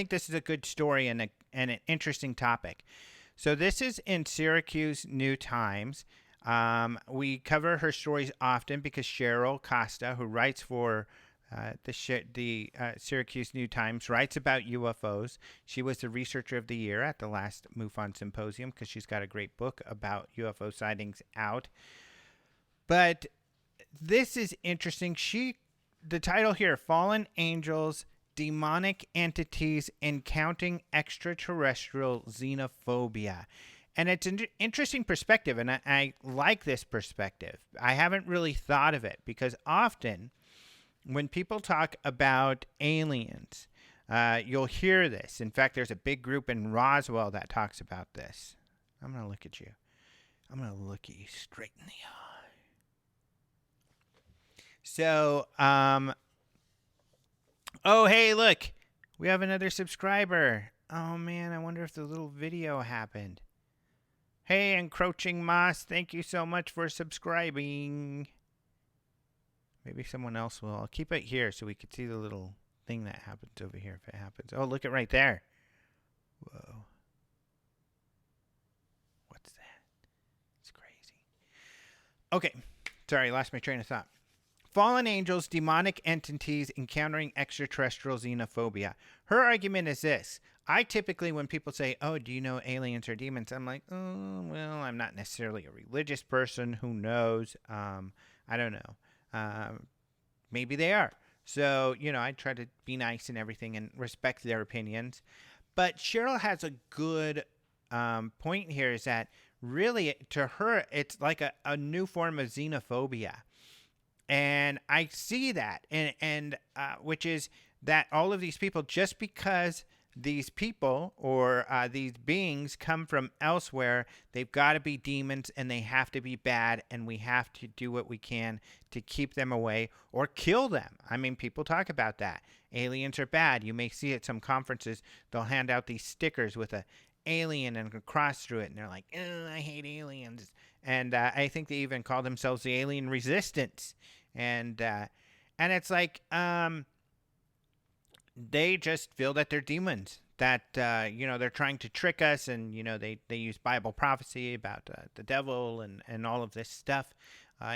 this is a good story and an interesting topic. So this is in Syracuse New Times. We cover her stories often because Cheryl Costa, who writes for the Syracuse New Times, writes about UFOs. She was the Researcher of the Year at the last MUFON Symposium because she's got a great book about UFO sightings out. But this is interesting. The title here, Fallen Angels, Demonic Entities Encountering Extraterrestrial Xenophobia. And it's an interesting perspective, and I like this perspective. I haven't really thought of it because often when people talk about aliens, you'll hear this. In fact, there's a big group in Roswell that talks about this. I'm going to look at you. I'm going to look at you straight in the eye. So, oh, hey, look. We have another subscriber. Oh, man, I wonder if the little video happened. Hey, Encroaching Moss, thank you so much for subscribing. Maybe someone else will. I'll keep it here so we can see the little thing that happens over here if it happens. Oh, look at right there. Whoa. What's that? It's crazy. Okay. Sorry, lost my train of thought. Fallen angels, demonic entities encountering extraterrestrial xenophobia. Her argument is this. I typically, when people say, oh, do you know aliens or demons? I'm like, oh, well, I'm not necessarily a religious person. Who knows? I don't know. Maybe they are. So, I try to be nice and everything and respect their opinions. But Cheryl has a good point here is that really, to her, it's like a new form of xenophobia. And I see that, and which is that all of these people, just because these people or these beings come from elsewhere, they've got to be demons and they have to be bad, and we have to do what we can to keep them away or kill them. I mean, people talk about that. Aliens are bad. You may see at some conferences, they'll hand out these stickers with a alien and a cross through it, and they're like, oh, I hate aliens. And I think they even call themselves the alien resistance. And it's like they just feel that they're demons, that they're trying to trick us, and they use Bible prophecy about the devil and all of this stuff.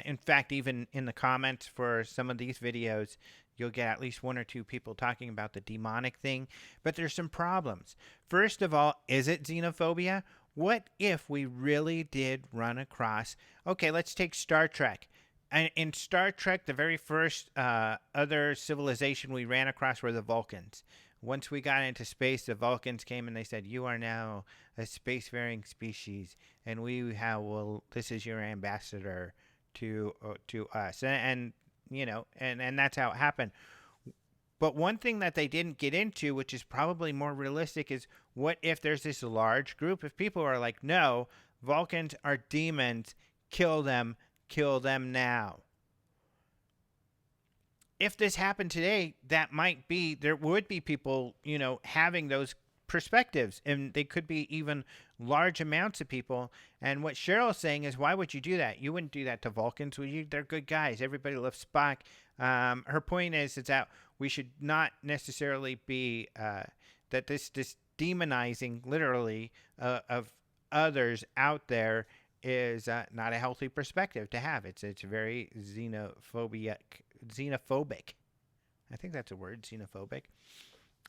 In fact, even in the comments for some of these videos, you'll get at least one or two people talking about the demonic thing. But there's some problems. First of all, is it xenophobia? What if we really did run across, okay, let's take Star Trek. And in Star Trek, the very first other civilization we ran across were the Vulcans. Once we got into space, the Vulcans came and they said, you are now a spacefaring species, and this is your ambassador to us. And that's how it happened. But one thing that they didn't get into, which is probably more realistic, is what if there's this large group of people who are like, no, Vulcans are demons, kill them now. If this happened today, there would be people, having those perspectives, and they could be even large amounts of people. And what Cheryl's saying is, why would you do that? You wouldn't do that to Vulcans, would you? They're good guys. Everybody loves Spock. Her point is that we should not necessarily be that this demonizing, literally, of others out there is not a healthy perspective to have. It's very xenophobic. I think that's a word, xenophobic.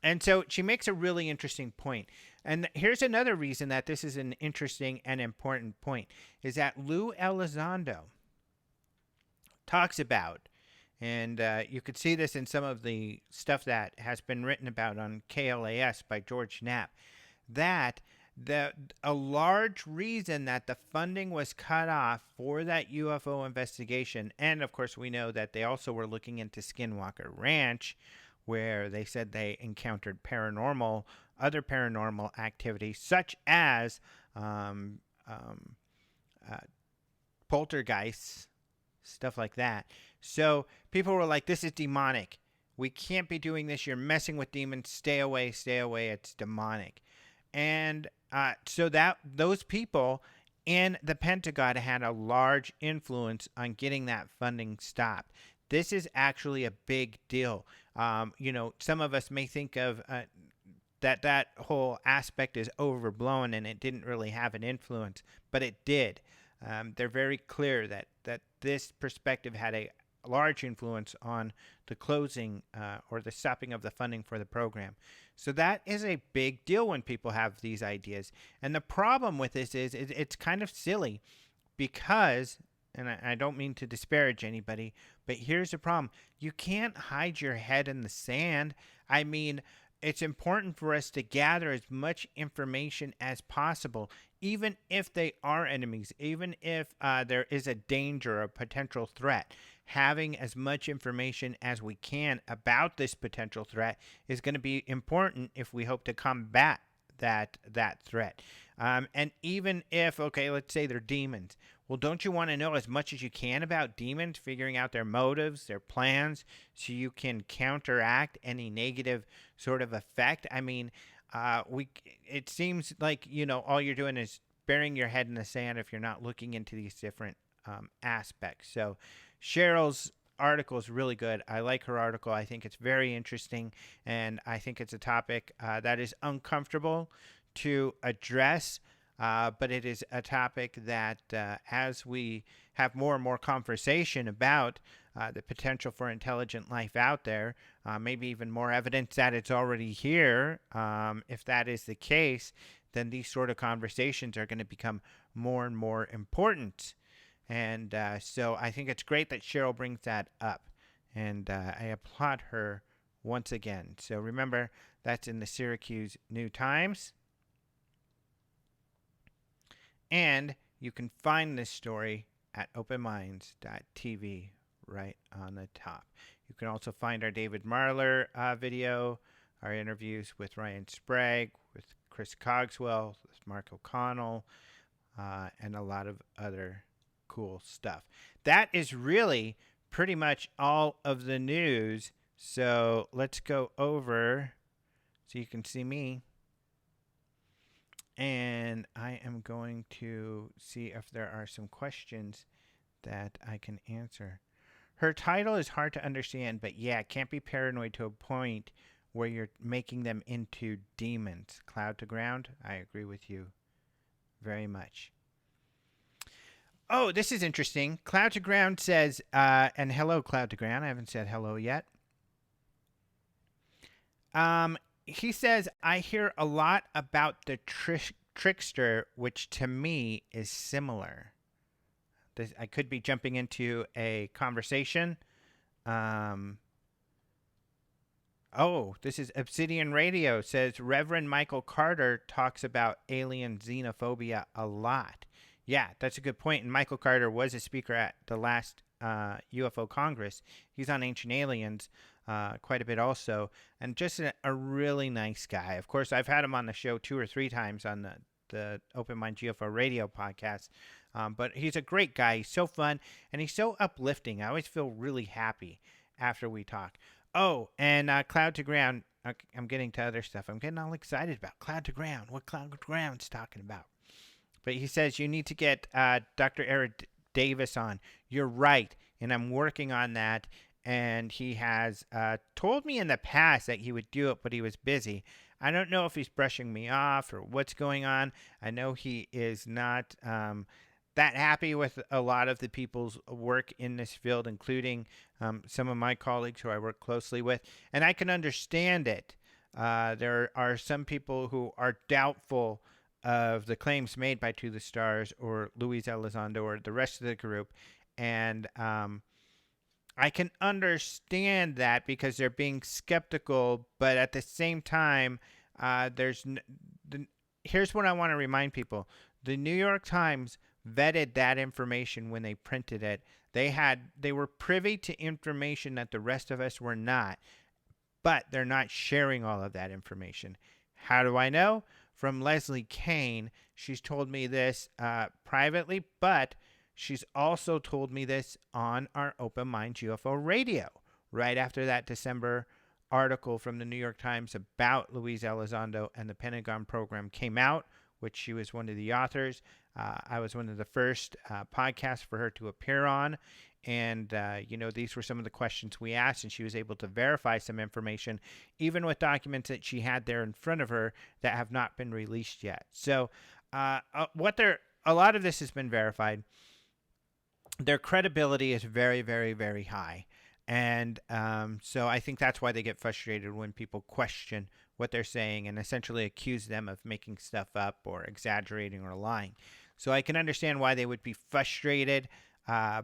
And so she makes a really interesting point. And here's another reason that this is an interesting and important point, is that Lou Elizondo talks about, and you could see this in some of the stuff that has been written about on KLAS by George Knapp, that a large reason that the funding was cut off for that UFO investigation, and of course we know that they also were looking into Skinwalker Ranch, where they said they encountered other paranormal activity, such as poltergeists, stuff like that. So people were like, this is demonic. We can't be doing this. You're messing with demons. Stay away. It's demonic. And so that those people in the Pentagon had a large influence on getting that funding stopped. This is actually a big deal. Some of us may think of that whole aspect is overblown and it didn't really have an influence, but it did. They're very clear that this perspective had a large influence on the closing or the stopping of the funding for the program. So that is a big deal when people have these ideas. And the problem with this is it's kind of silly because, and I don't mean to disparage anybody, but here's the problem. You can't hide your head in the sand. I mean, it's important for us to gather as much information as possible, even if they are enemies, even if there is a danger, a potential threat. Having as much information as we can about this potential threat is going to be important if we hope to combat that threat. And even if, okay, let's say they're demons. Well, don't you want to know as much as you can about demons, figuring out their motives, their plans, so you can counteract any negative sort of effect? I mean, it seems like, all you're doing is burying your head in the sand if you're not looking into these different aspects. So Cheryl's article is really good. I like her article. I think it's very interesting, and I think it's a topic that is uncomfortable to address, but it is a topic that as we have more and more conversation about the potential for intelligent life out there, maybe even more evidence that it's already here, if that is the case, then these sort of conversations are going to become more and more important. And so I think it's great that Cheryl brings that up, and I applaud her once again. So remember, that's in the Syracuse New Times. And you can find this story at openminds.tv right on the top. You can also find our David Marler video, our interviews with Ryan Sprague, with Chris Cogswell, with Mark O'Connell, and a lot of other cool stuff. That is really pretty much all of the news. So let's go over so you can see me. And I am going to see if there are some questions that I can answer. Her title is hard to understand, but yeah, can't be paranoid to a point where you're making them into demons. Cloud to ground, I agree with you very much. Oh, this is interesting. Cloud to ground says, and hello, Cloud to ground. I haven't said hello yet. He says, I hear a lot about the trickster, which to me is similar. I could be jumping into a conversation. This is Obsidian Radio. Says Reverend Michael Carter talks about alien xenophobia a lot. Yeah, that's a good point. And Michael Carter was a speaker at the last UFO Congress. He's on Ancient Aliens quite a bit also, and just a really nice guy. Of course, I've had him on the show 2 or 3 times on the Open Mind UFO radio podcast, but he's a great guy. He's so fun, and he's so uplifting. I always feel really happy after we talk. Oh, and Cloud to Ground, I'm getting to other stuff. I'm getting all excited about Cloud to Ground, what Cloud to Ground's talking about. But he says you need to get Dr. Eric Davis on. You're right, and I'm working on that. And he has told me in the past that he would do it, but he was busy. I don't know if he's brushing me off or what's going on. I know he is not that happy with a lot of the people's work in this field, including some of my colleagues who I work closely with. And I can understand it. There are some people who are doubtful of the claims made by To the Stars or Luis Elizondo or the rest of the group. And I can understand that because they're being skeptical, but at the same time, here's what I want to remind people. The New York Times vetted that information when they printed it. They were privy to information that the rest of us were not, but they're not sharing all of that information. How do I know? From Leslie Kane. She's told me this privately, but she's also told me this on our Open Minds UFO radio right after that December article from the New York Times about Luis Elizondo and the Pentagon program came out, which she was one of the authors. I was one of the first podcasts for her to appear on. And, these were some of the questions we asked, and she was able to verify some information, even with documents that she had there in front of her that have not been released yet. So what they're a lot of this has been verified. Their credibility is very, very, very high. And so I think that's why they get frustrated when people question what they're saying and essentially accuse them of making stuff up or exaggerating or lying. So I can understand why they would be frustrated. Uh,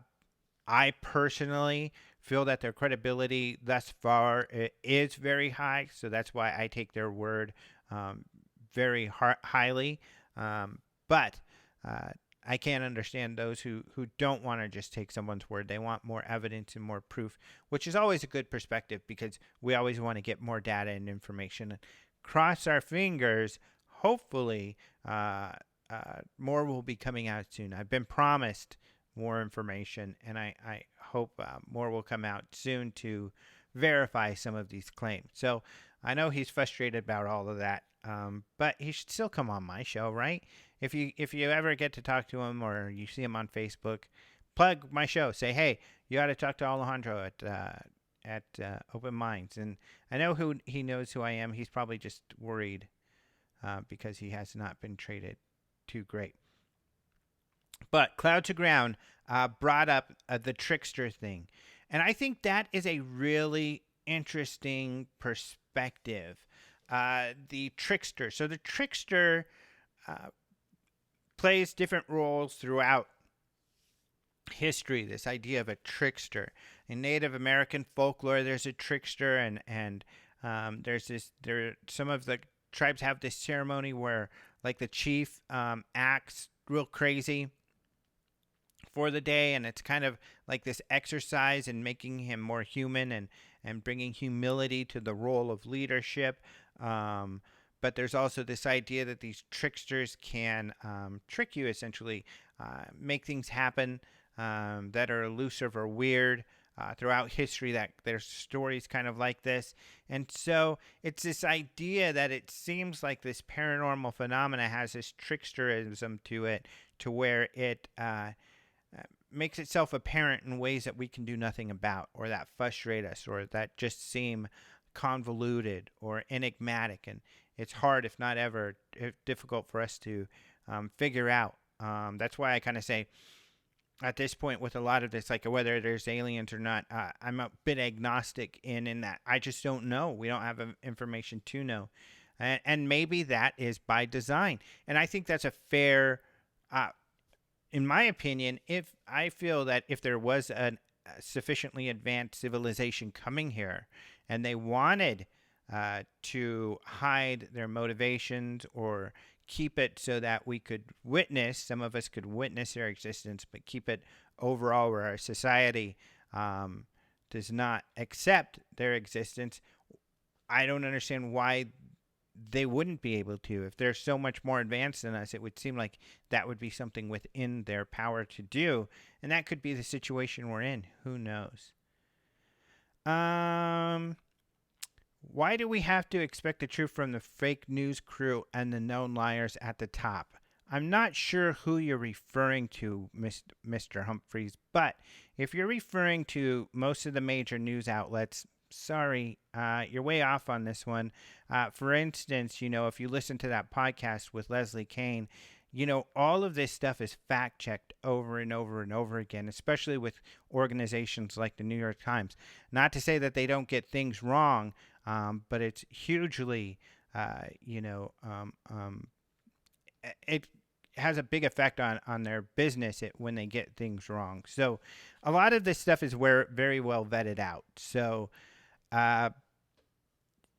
I personally feel that their credibility thus far is very high. So that's why I take their word um, very highly. But uh, I can't understand those who don't want to just take someone's word. They want more evidence and more proof, which is always a good perspective because we always want to get more data and information. Cross our fingers. Hopefully, more will be coming out soon. I've been promised more information, and I hope more will come out soon to verify some of these claims. So I know he's frustrated about all of that, but he should still come on my show, right? If you ever get to talk to him or you see him on Facebook, plug my show. Say, hey, you got to talk to Alejandro at Open Minds. And I know he knows who I am. He's probably just worried because he has not been traded too great. But Cloud to Ground brought up the trickster thing. And I think that is a really interesting perspective. The trickster. So the trickster plays different roles throughout history. This idea of a trickster. In Native American folklore, there's a trickster, and there's this. Some of the tribes have this ceremony where, like, the chief acts real crazy for the day, and it's kind of like this exercise in making him more human and bringing humility to the role of leadership. But there's also this idea that these tricksters can trick you, essentially, make things happen that are elusive or weird. Throughout history, that there's stories kind of like this. And so it's this idea that it seems like this paranormal phenomena has this tricksterism to it, to where it makes itself apparent in ways that we can do nothing about, or that frustrate us, or that just seem convoluted or enigmatic. And it's hard, if not ever, difficult for us to figure out. That's why I kind of say, at this point, with a lot of this, like whether there's aliens or not, I'm a bit agnostic in that I just don't know. We don't have information to know. And maybe that is by design. And I think that's a fair, in my opinion, if I feel that if there was a sufficiently advanced civilization coming here and they wanted to hide their motivations or keep it so that we could witness, some of us could witness their existence, but keep it overall where our society does not accept their existence, I don't understand why they wouldn't be able to. If they're so much more advanced than us, it would seem like that would be something within their power to do, and that could be the situation we're in. Who knows? Why do we have to expect the truth from the fake news crew and the known liars at the top? I'm not sure who you're referring to, Mr. Humphreys, but if you're referring to most of the major news outlets, sorry, you're way off on this one. For instance, if you listen to that podcast with Leslie Kane, all of this stuff is fact-checked over and over and over again, especially with organizations like the New York Times. Not to say that they don't get things wrong, but it's hugely, it has a big effect on their business when they get things wrong. So a lot of this stuff is very well vetted out. So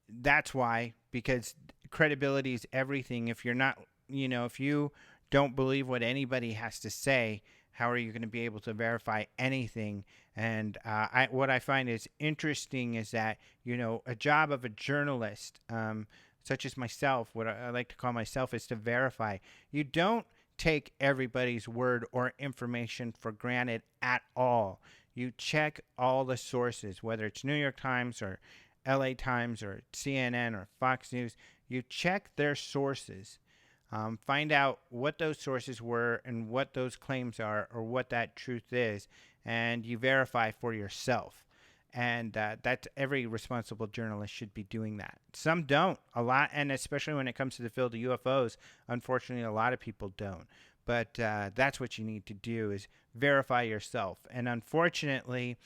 that's why, because credibility is everything. If you're not, if you don't believe what anybody has to say, how are you going to be able to verify anything? And what I find is interesting is that, a job of a journalist, such as myself, what I like to call myself, is to verify. You don't take everybody's word or information for granted at all. You check all the sources, whether it's New York Times or LA Times or CNN or Fox News. You check their sources. Find out what those sources were and what those claims are, or what that truth is, and you verify for yourself. And that's every responsible journalist should be doing that. Some don't, a lot, and especially when it comes to the field of UFOs, unfortunately, a lot of people don't. but that's what you need to do is verify yourself. And unfortunately,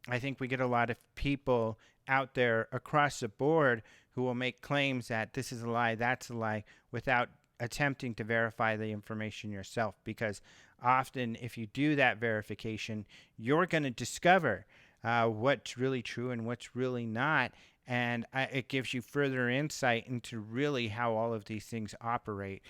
I think we get a lot of people out there across the board who will make claims that this is a lie, that's a lie, without attempting to verify the information yourself. Because often, if you do that verification, you're going to discover what's really true and what's really not. And it gives you further insight into really how all of these things operate,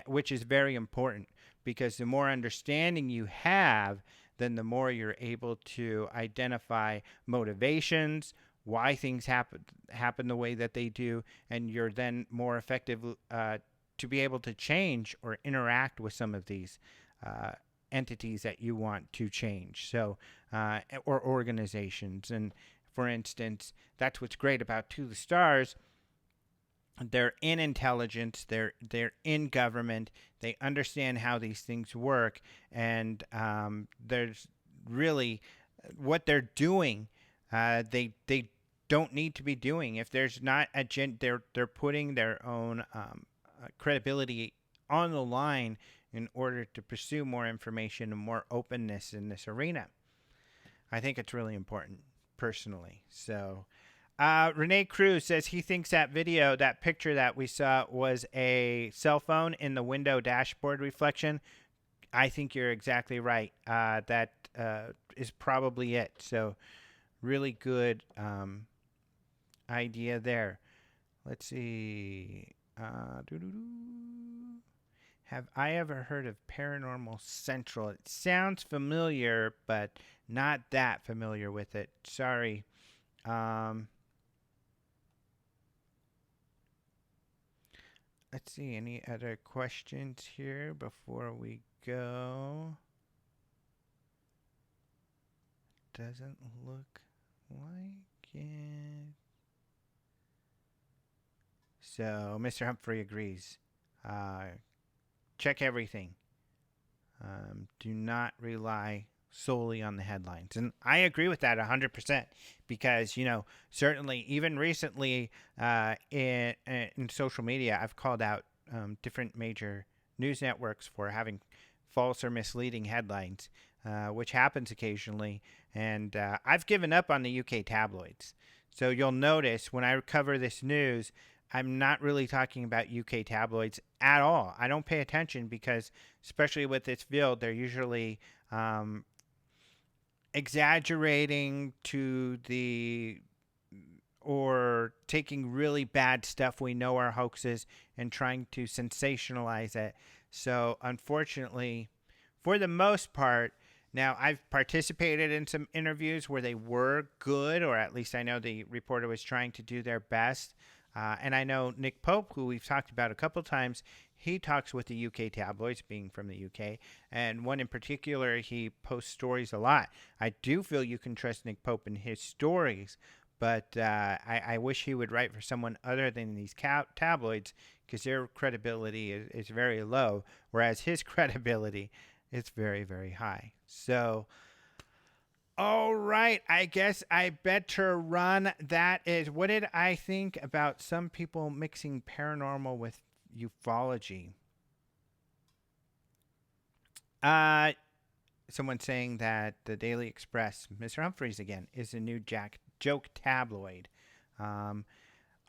which is very important, because the more understanding you have, then the more you're able to identify motivations, why things happen the way that they do, and you're then more effective to be able to change or interact with some of these entities that you want to change. So, or organizations. And for instance, that's what's great about To the Stars. They're in intelligence, they're in government, they understand how these things work, and there's really what they're doing. They don't need to be doing. If there's not a they're putting their own credibility on the line in order to pursue more information and more openness in this arena. I think it's really important, personally. So, Renee Cruz says he thinks that picture that we saw, was a cell phone in the window dashboard reflection. I think you're exactly right. That is probably it. So, really good idea there. Let's see. Have I ever heard of Paranormal Central? It sounds familiar, but not that familiar with it. Sorry. Let's see, any other questions here before we go? Doesn't look like it. So, Mr. Humphrey agrees. Check everything. Do not rely solely on the headlines. And I agree with that 100%, because, certainly even recently in social media, I've called out different major news networks for having false or misleading headlines, which happens occasionally. And I've given up on the UK tabloids. So you'll notice when I cover this news, I'm not really talking about UK tabloids at all. I don't pay attention because, especially with this field, they're usually exaggerating or taking really bad stuff we know are hoaxes and trying to sensationalize it. So, unfortunately, for the most part, now I've participated in some interviews where they were good, or at least I know the reporter was trying to do their best. And I know Nick Pope, who we've talked about a couple times, he talks with the UK tabloids, being from the UK. And one in particular, he posts stories a lot. I do feel you can trust Nick Pope in his stories, but I wish he would write for someone other than these tabloids, because their credibility is very low, whereas his credibility is very, very high. So, all right, I guess I better run. That is, what did I think about some people mixing paranormal with ufology? Someone saying that the Daily Express, Mr. Humphreys again, is a new joke tabloid.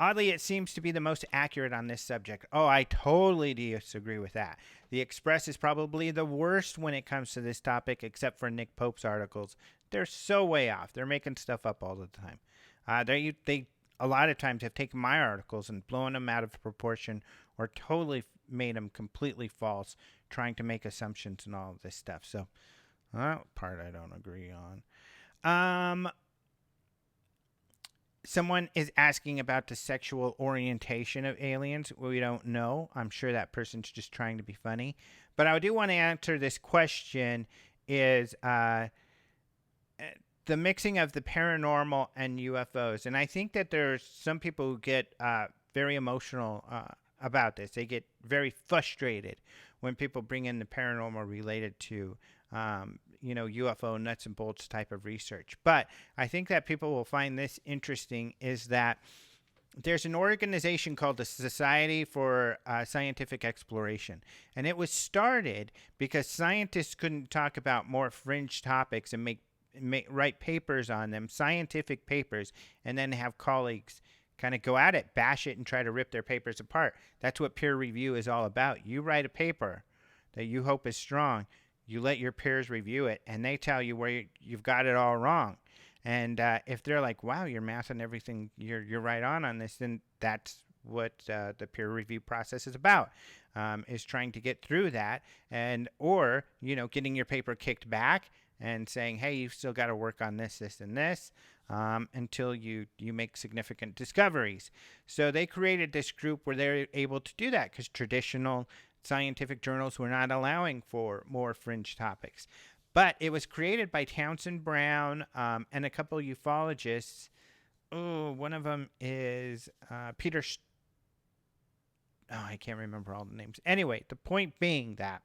Oddly, it seems to be the most accurate on this subject. Oh, I totally disagree with that. The Express is probably the worst when it comes to this topic, except for Nick Pope's articles. They're so way off. They're making stuff up all the time. They a lot of times have taken my articles and blown them out of proportion, or totally made them completely false, trying to make assumptions and all of this stuff. So that part I don't agree on. Someone is asking about the sexual orientation of aliens. We don't know. I'm sure that person's just trying to be funny. But I do want to answer this question is the mixing of the paranormal and UFOs. And I think that there's some people who get very emotional about this. They get very frustrated when people bring in the paranormal related to UFO nuts and bolts type of research. But I think that people will find this interesting, is that there's an organization called the Society for Scientific Exploration, and it was started because scientists couldn't talk about more fringe topics and write papers on them, scientific papers, and then have colleagues kind of go at it, bash it, and try to rip their papers apart. That's what peer review is all about. You write a paper that you hope is strong, you let your peers review it, and they tell you where you've got it all wrong. And if they're like, "Wow, your math and everything, you're right on this," then that's what the peer review process is about. Is trying to get through that, and or getting your paper kicked back and saying, "Hey, you've still got to work on this, this, and this." Until you make significant discoveries. So they created this group where they're able to do that because traditional scientific journals were not allowing for more fringe topics. But it was created by Townsend Brown and a couple of ufologists. Oh, one of them is Peter. I can't remember all the names. Anyway, the point being that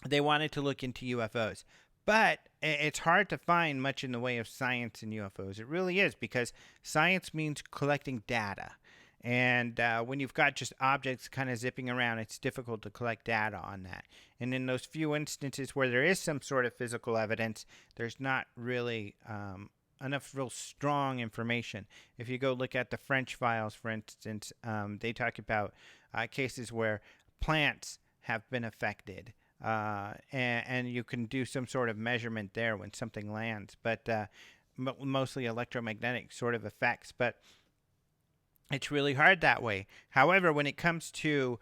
they wanted to look into UFOs. But it's hard to find much in the way of science in UFOs. It really is, because science means collecting data. And when you've got just objects kind of zipping around, it's difficult to collect data on that. And in those few instances where there is some sort of physical evidence, there's not really enough real strong information. If you go look at the French files, for instance, they talk about cases where plants have been affected. And you can do some sort of measurement there when something lands, but mostly electromagnetic sort of effects. But it's really hard that way. However, when it comes to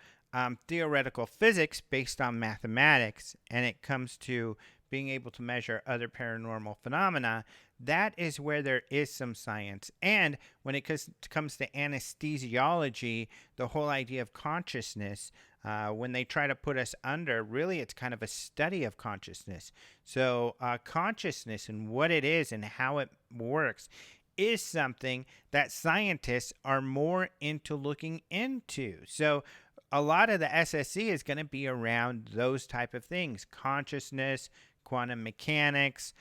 theoretical physics based on mathematics, and it comes to being able to measure other paranormal phenomena, that is where there is some science. And when it comes to anesthesiology, the whole idea of consciousness, when they try to put us under, really it's kind of a study of consciousness. So consciousness and what it is and how it works is something that scientists are more into looking into. So a lot of the SSE is going to be around those type of things: consciousness, quantum mechanics,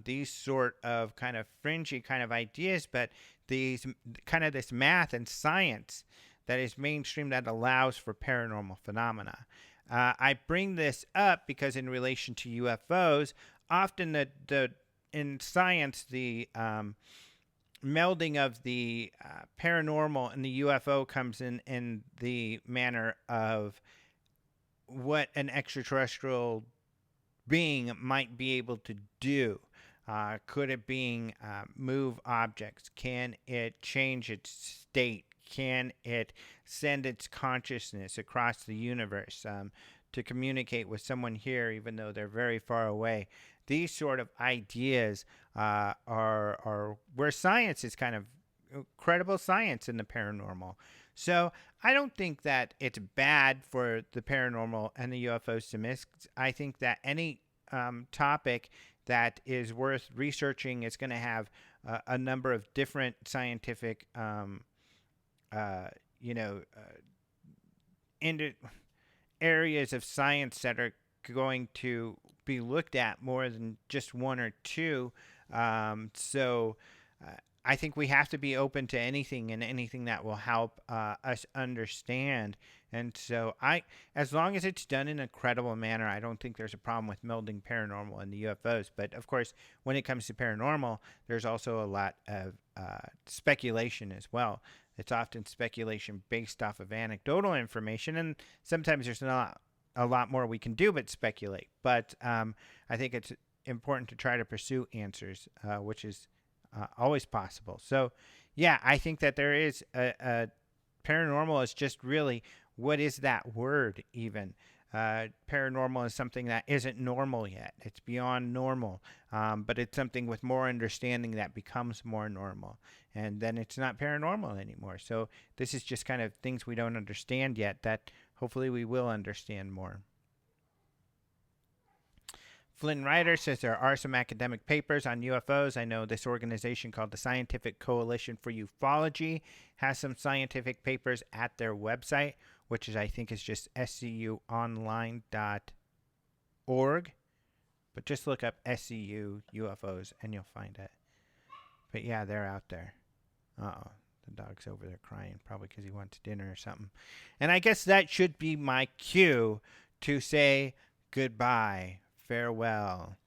these sort of kind of fringy kind of ideas, but these kind of this math and science that is mainstream that allows for paranormal phenomena. I bring this up because in relation to UFOs, often in science, the melding of the paranormal and the UFO comes in the manner of what an extraterrestrial being might be able to do. Could it being move objects? Can it change its state? Can it send its consciousness across the universe to communicate with someone here, even though they're very far away? These sort of ideas are where science is kind of credible science in the paranormal. So I don't think that it's bad for the paranormal and the UFOs to mix. I think that any topic that is worth researching is going to have a number of different scientific, areas of science that are going to be looked at more than just one or two. So I think we have to be open to anything and anything that will help us understand. And so as long as it's done in a credible manner, I don't think there's a problem with melding paranormal and the UFOs. But of course, when it comes to paranormal, there's also a lot of speculation as well. It's often speculation based off of anecdotal information, and sometimes there's not a lot more we can do but speculate. But I think it's important to try to pursue answers, which is always possible. So, yeah, I think that there is a paranormal is just really, what is that word even? Paranormal is something that isn't normal yet. It's beyond normal, but it's something with more understanding that becomes more normal. And then it's not paranormal anymore. So this is just kind of things we don't understand yet that hopefully we will understand more. Flynn Ryder says there are some academic papers on UFOs. I know this organization called the Scientific Coalition for Ufology has some scientific papers at their website, which is, I think, is just scuonline.org. But just look up SCU UFOs and you'll find it. But yeah, they're out there. Uh-oh. The The dog's over there crying, probably because he wants dinner or something. And I guess that should be my cue to say goodbye, farewell.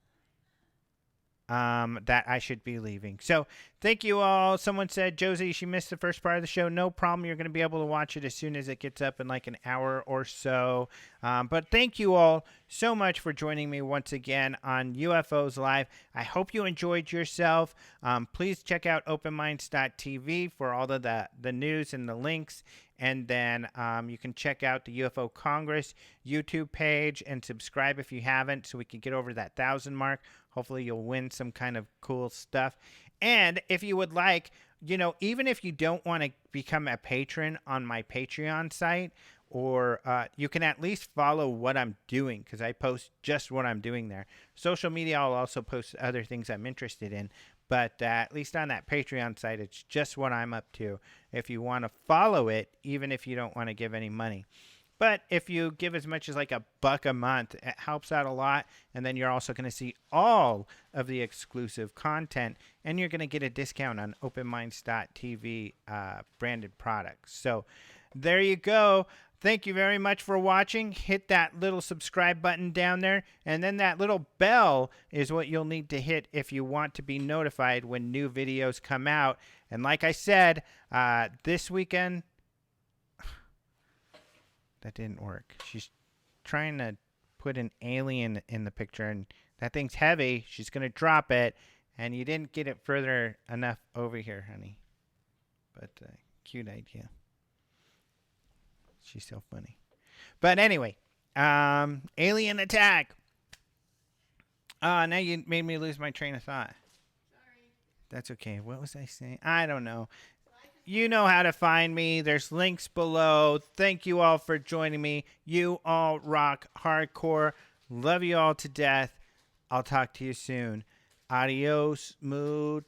That I should be leaving. So thank you all. Someone said, Josie, she missed the first part of the show. No problem. You're going to be able to watch it as soon as it gets up in like an hour or so. But thank you all so much for joining me once again on UFOs Live. I hope you enjoyed yourself. Please check out openminds.tv for all of the news and the links. And then you can check out the UFO Congress YouTube page and subscribe if you haven't so we can get over that 1,000 mark. Hopefully you'll win some kind of cool stuff. And if you would like, even if you don't want to become a patron on my Patreon site, or you can at least follow what I'm doing because I post just what I'm doing there. Social media, I'll also post other things I'm interested in. But at least on that Patreon site, it's just what I'm up to. If you want to follow it, even if you don't want to give any money. But if you give as much as like $1 a month, it helps out a lot. And then you're also going to see all of the exclusive content. And you're going to get a discount on openminds.tv branded products. So there you go. Thank you very much for watching. Hit that little subscribe button down there. And then that little bell is what you'll need to hit if you want to be notified when new videos come out. And like I said, this weekend... That didn't work. She's trying to put an alien in the picture, and that thing's heavy. She's going to drop it, and you didn't get it further enough over here, honey. But cute idea. She's so funny. But anyway, alien attack. Now you made me lose my train of thought. Sorry. That's okay. What was I saying? I don't know. You know how to find me. There's links below. Thank you all for joining me. You all rock hardcore. Love you all to death. I'll talk to you soon. Adios, muchachos.